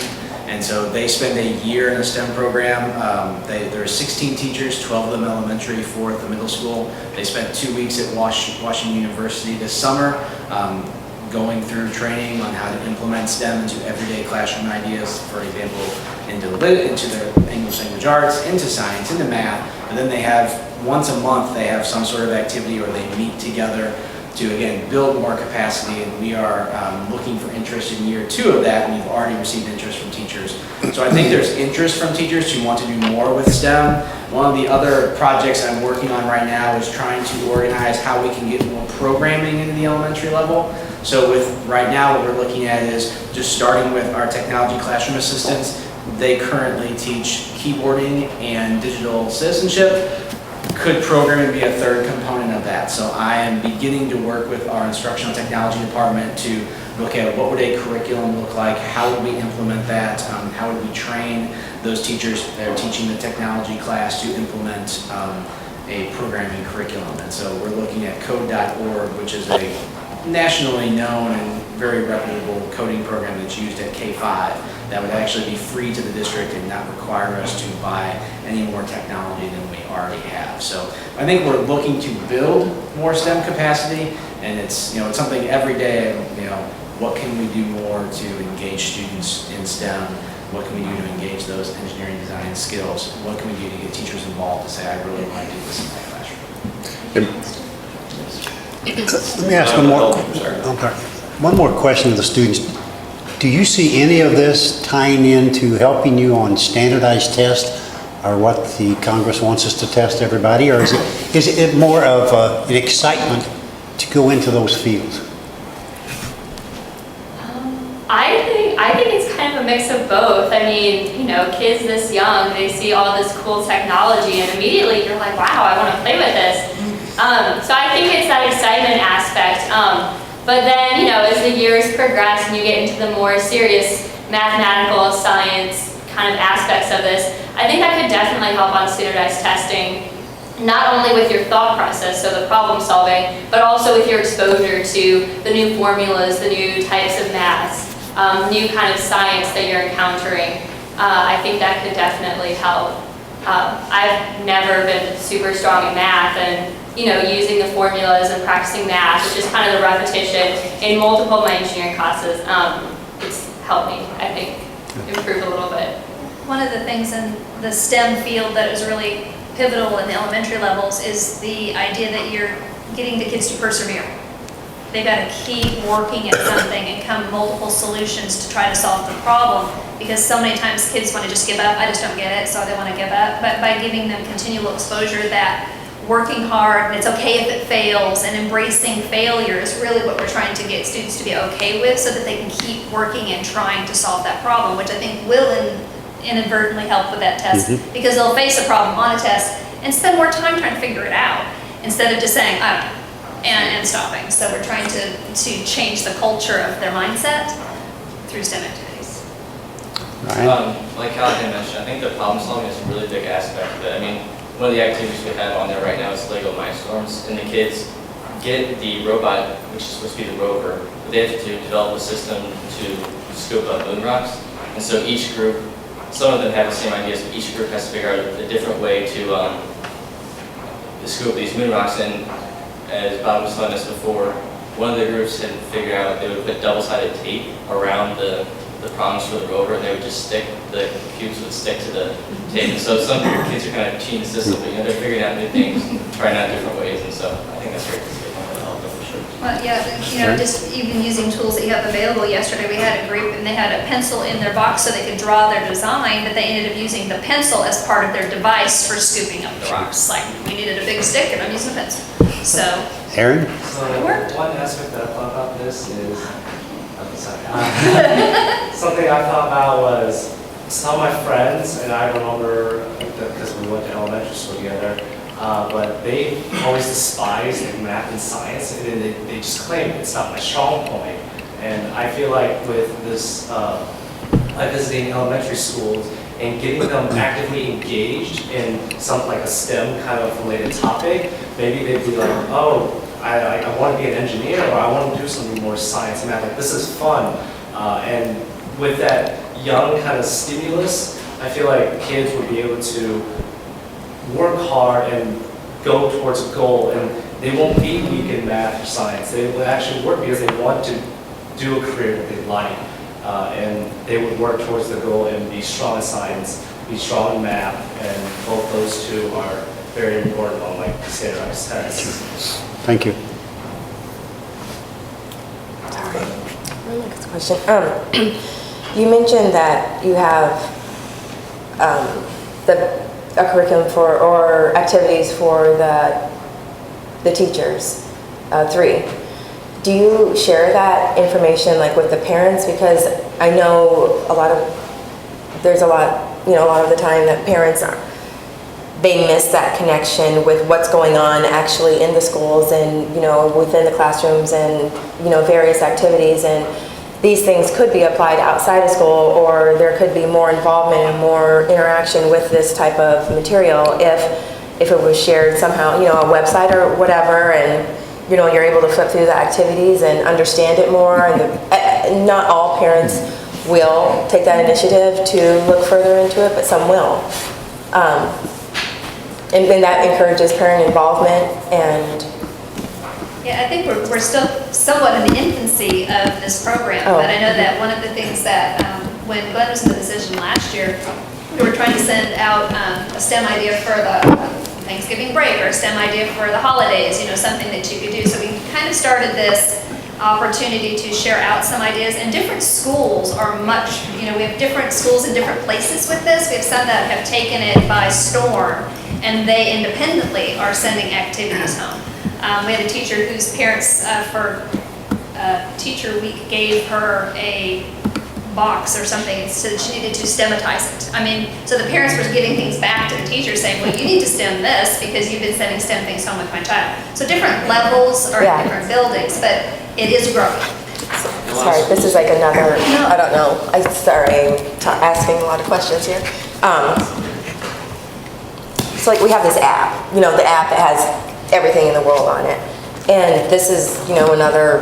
S11: And so they spend a year in a STEM program. There are 16 teachers, 12 of them elementary, 4 at the middle school. They spent 2 weeks at Washington University this summer, going through training on how to implement STEM into everyday classroom ideas, for example, into their English language arts, into science, into math. And then they have, once a month, they have some sort of activity where they meet together to, again, build more capacity, and we are looking for interest in year 2 of that, and we've already received interest from teachers. So I think there's interest from teachers who want to do more with STEM. One of the other projects I'm working on right now is trying to organize how we can get more programming into the elementary level. So right now what we're looking at is just starting with our technology classroom assistants. They currently teach keyboarding and digital citizenship. Could programming be a third component of that? So I am beginning to work with our instructional technology department to look at what would a curriculum look like, how would we implement that, how would we train those teachers that are teaching the technology class to implement a programming curriculum. And so we're looking at code.org, which is a nationally known and very reputable coding program that's used at K-5 that would actually be free to the district and not require us to buy any more technology than we already have. So I think we're looking to build more STEM capacity, and it's, you know, it's something every day, you know, what can we do more to engage students in STEM? What can we do to engage those engineering design skills? What can we do to get teachers involved to say, I really want to do this in my classroom?
S4: Let me ask one more question of the students. Do you see any of this tying into helping you on standardized tests, or what the Congress wants us to test everybody, or is it more of an excitement to go into those fields?
S14: I think it's kind of a mix of both. I mean, you know, kids this young, they see all this cool technology and immediately you're like, wow, I want to play with this. So I think it's that excitement aspect. But then, you know, as the years progress and you get into the more serious mathematical science kind of aspects of this, I think that could definitely help on standardized testing, not only with your thought process, so the problem solving, but also with your exposure to the new formulas, the new types of maths, new kind of science that you're encountering. I think that could definitely help. I've never been super strong in math, and using the formulas and practicing math, which is kind of the repetition in multiple of my engineering classes, it's helped me, I think, improve a little bit.
S12: One of the things in the STEM field that is really pivotal in the elementary levels is the idea that you're getting the kids to persevere. They've got to keep working at something and come multiple solutions to try to solve the problem, because so many times kids want to just give up. I just don't get it, so they want to give up. But by giving them continual exposure that working hard, and it's okay if it fails, and embracing failure is really what we're trying to get students to be okay with, so that they can keep working and trying to solve that problem, which I think will inadvertently help with that test, because they'll face a problem on a test and spend more time trying to figure it out, instead of just saying, I don't know, and stopping. So we're trying to change the culture of their mindset through STEM activities.
S15: Like Callahan mentioned, I think the problem solving is a really big aspect of it. I mean, one of the activities we have on there right now is Lego Mindstorms, and the kids get the robot, which is supposed to be the rover, but they have to develop a system to scoop up moon rocks. And so each group, some of them have the same ideas, but each group has to figure out a different way to scoop these moon rocks. And as Bob was telling us before, one of the groups had figured out they would put double-sided tape around the problems for the rover, and they would just stick, the cubes would stick to the tape. And so some kids are kind of cheating the system, but they're figuring out new things, trying out different ways, and so I think that's great to see.
S12: Well, yeah, just even using tools that you have available. Yesterday we had a group and they had a pencil in their box so they could draw their design, but they ended up using the pencil as part of their device for scooping up the rocks. Like, we needed a big stick and I'm using a pencil. So,
S4: Aaron?
S16: So one aspect that I thought about this is, something I thought about was some of my friends, and I remember because we went to elementary school together, but they always despised like, math and science, and then they just claim it's not my strong point. And I feel like with this, by visiting elementary schools and getting them actively engaged in something like a STEM kind of related topic, maybe they'd be like, oh, I want to be an engineer, or I want to do something more science and math. Like, this is fun. And with that young kind of stimulus, I feel like kids would be able to work hard and go towards a goal, and they won't be weak in math or science. They will actually work because they want to do a career that they like, and they would work towards the goal and be strong in science, be strong in math, and both those two are very important on like standardized tests.
S4: Thank you.
S3: Sorry, my next question. You mentioned that you have a curriculum for, or activities for the teachers, 3. Do you share that information like with the parents? Because I know there's a lot of the time that parents they miss that connection with what's going on actually in the schools and, within the classrooms and, various activities. And these things could be applied outside of school, or there could be more involvement and more interaction with this type of material if it was shared somehow, a website or whatever, and, you're able to flip through the activities and understand it more. And not all parents will take that initiative to look further into it, but some will. And that encourages parent involvement and...
S12: yeah, I think we're still somewhat in the infancy of this program, but I know that one of the things that when Glenn was in the position last year, we were trying to send out a STEM idea for the Thanksgiving break, or a STEM idea for the holidays, something that you could do. So we kind of started this opportunity to share out some ideas, and different schools are much, we have different schools in different places with this. We have some that have taken it by storm, and they independently are sending activities home. We had a teacher whose parents for Teacher Week gave her a box or something, so that she needed to STEMatize it. I mean, so the parents were giving things back to the teacher saying, well, you need to STEM this because you've been sending STEM things home with my child. So different levels are in different buildings, but it is growing.
S3: Sorry, this is like another, I don't know. I'm asking a lot of questions here. So like we have this app, the app that has everything in the world on it. And this is, another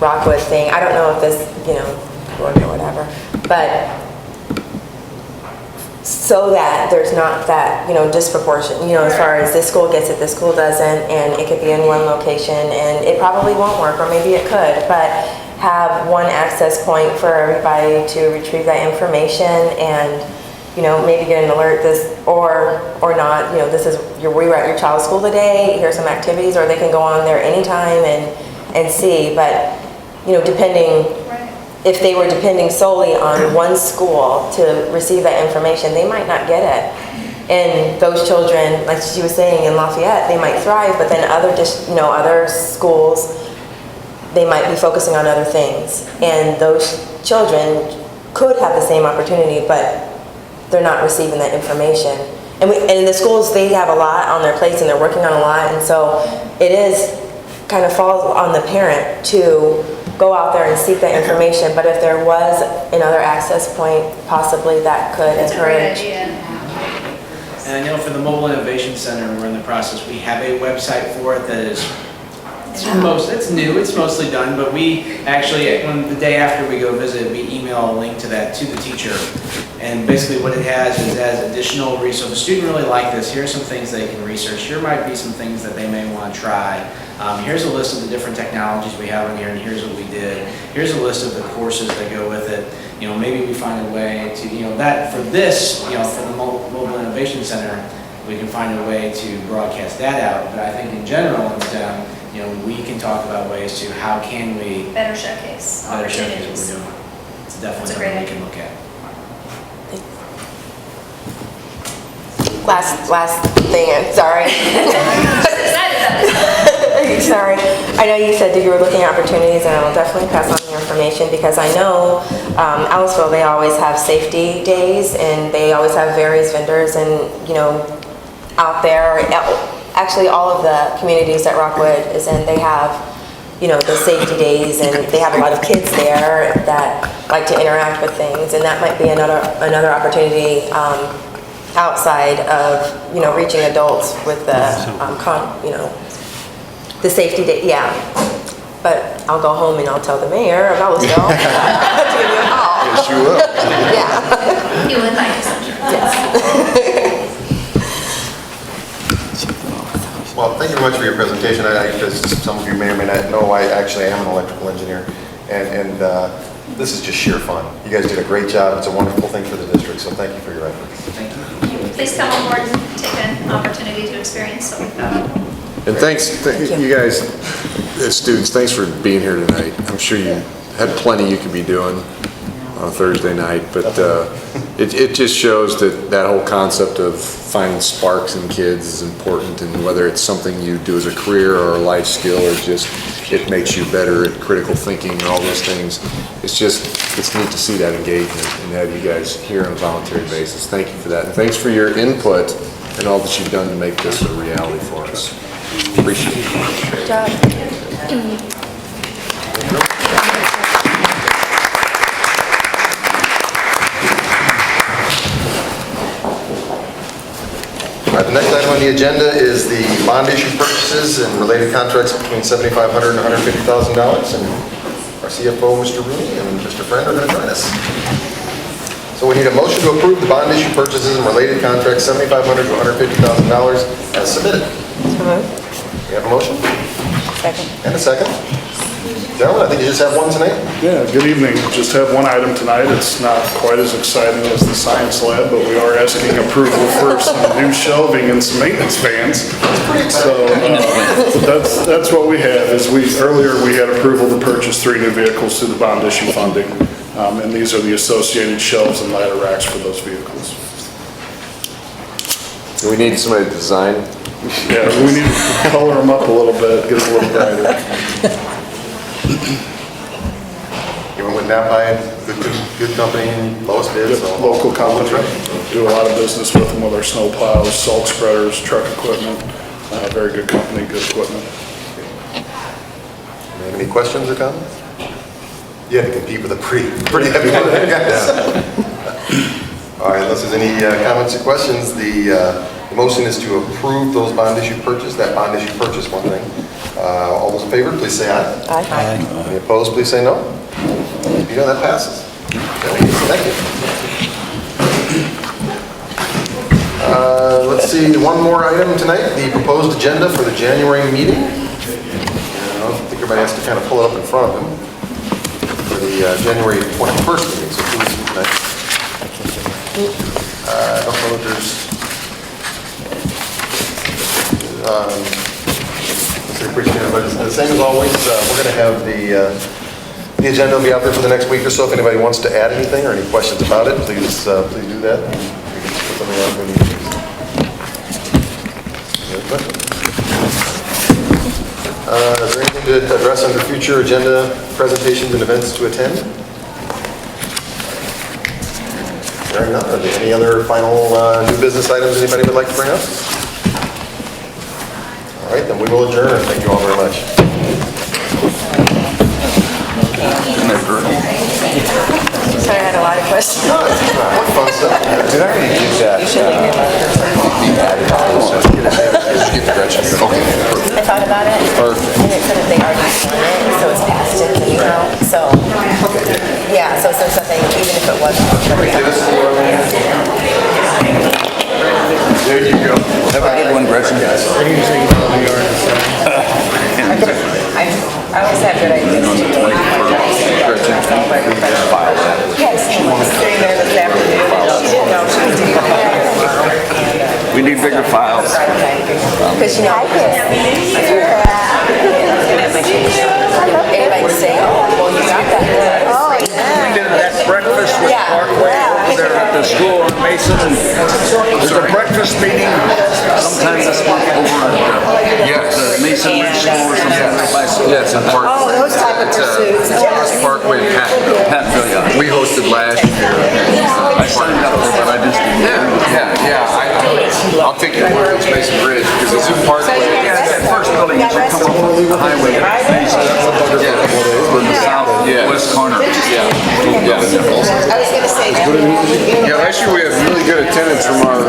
S3: Rockwood thing. I don't know if this, or whatever. But so that there's not that, disproportion, as far as this school gets it, this school doesn't, and it could be in one location, and it probably won't work, or maybe it could, but have one access point for everybody to retrieve that information and, maybe get an alert or not, this is, we were at your child's school today, here's some activities, or they can go on there anytime and see, but, depending, if they were depending solely on one school to receive that information, they might not get it. And those children, like she was saying, in Lafayette, they might thrive, but then other schools, they might be focusing on other things. And those children could have the same opportunity, but they're not receiving that information. And the schools, they have a lot on their plates and they're working on a lot, and so it is kind of falls on the parent to go out there and seek that information, but if there was another access point, possibly that could encourage.
S11: And I know for the Mobile Innovation Center, we're in the process, we have a website for it that is, it's new, it's mostly done, but we actually, the day after we go visit, we email a link to that to the teacher. And basically what it has is as additional resources. If a student really like this, here's some things they can research. Here might be some things that they may want to try. Here's a list of the different technologies we have in here, and here's what we did. Here's a list of the courses that go with it. Maybe we find a way to, that for this, for the Mobile Innovation Center, we can find a way to broadcast that out. But I think in general, we can talk about ways to how can we
S12: better showcase
S11: what we're doing. It's definitely something we can look at.
S3: Last thing, I'm sorry. Sorry. I know you said that you were looking at opportunities, and I will definitely pass on your information because I know Ellisville, they always have safety days, and they always have various vendors, and out there, actually all of the communities that Rockwood is in, they have the safety days, and they have a lot of kids there that like to interact with things, and that might be another opportunity outside of reaching adults with the the safety day. Yeah, but I'll go home and I'll tell the mayor of Ellisville to give you a call.
S1: Yes, you will.
S3: Yeah.
S12: You would like to.
S3: Yes.
S1: Well, thank you very much for your presentation. As some of you may or may not know, I actually am an electrical engineer, and this is just sheer fun. You guys did a great job. It's a wonderful thing for the district, so thank you for your efforts.
S11: Thank you.
S12: Please come on board and take an opportunity to experience what we've got.
S6: And thanks, you guys, as students, thanks for being here tonight. I'm sure you had plenty you could be doing on a Thursday night, but it just shows that whole concept of finding sparks in kids is important, and whether it's something you do as a career or a life skill, or just it makes you better at critical thinking and all those things. It's neat to see that engagement and have you guys here on a voluntary basis. Thank you for that, and thanks for your input and all that you've done to make this a reality for us. Appreciate it.
S3: Good job.
S1: All right, the next item on the agenda is the bond issue purchases and related contracts between $7,500 and $150,000. And our CFO, Mr. Rooney, and Mr. Friend are going to join us. So we need a motion to approve the bond issue purchases and related contracts, $7,500 to $150,000 as submitted. We have a motion?
S3: Second.
S1: And a second. Gentlemen, I think you just have one tonight.
S17: Yeah, good evening. Just have one item tonight. It's not quite as exciting as the science lab, but we are asking approval for some new shelving and some maintenance vans. So that's what we have. Earlier we had approval to purchase 3 new vehicles through the bond issue funding, and these are the associated shelves and ladder racks for those vehicles.
S6: Do we need somebody to design?
S17: Yeah, we need to color them up a little bit, get them a little brighter.
S1: You went with Napa, good company, lowest bid. So
S17: Local company. Do a lot of business with them with our snow plows, salt spreaders, truck equipment. Very good company, good equipment.
S1: Any questions or comments? You had to compete with a pretty heavy one. All right, unless there's any comments or questions, the motion is to approve those bond issue purchase, that bond issue purchase one thing. All those in favor, please say aye.
S3: Aye.
S1: Any opposed, please say no. That passes. Thank you. Let's see, one more item tonight, the proposed agenda for the January meeting. I don't think everybody has to kind of pull it up in front of them for the January 21st meeting, so 2 weeks from tonight. I don't know if there's, let's see, appreciate it, but the same as always, we're going to have the agenda will be out there for the next week or so. If anybody wants to add anything or any questions about it, please do that. And we can put something out for the meeting. Is there anything to address under future agenda presentations and events to attend? There enough. Are there any other final new business items anybody would like to bring up? All right, then we will adjourn. Thank you all very much.
S3: Sorry, I had a lot of questions.
S1: Fun stuff.
S6: Did I already give that?
S3: You should leave I thought about it.
S6: Perfect.
S3: And it said that they already signed it, so it's past it, you know, so. Yeah, so it says something, even if it wasn't.
S2: There you go. Have a good one, Gretchen.
S3: I always have good ideas. Yes, she was sitting there this afternoon, and she didn't know she was doing that.
S2: We need bigger files.
S3: Because, you know, anybody say, oh, well, you got that. Oh,
S18: We did that breakfast with Parkway over there at the school in Mason. There's a breakfast meeting sometime this month over at the Mason Ridge School or something.
S6: Yes, in Parkway.
S3: Oh, those type of pursuits.
S6: Parkway and Pattonville, yeah. We hosted last year.
S2: I signed up for it, but I just didn't.
S6: I'll take your word, it's Mason Ridge, because it's in Parkway.
S18: Yeah, it's that first building as you come up the highway.
S2: On the southwest corner.
S6: Yeah.
S3: I was going to say that.
S6: Yeah, last year we had really good attendance from our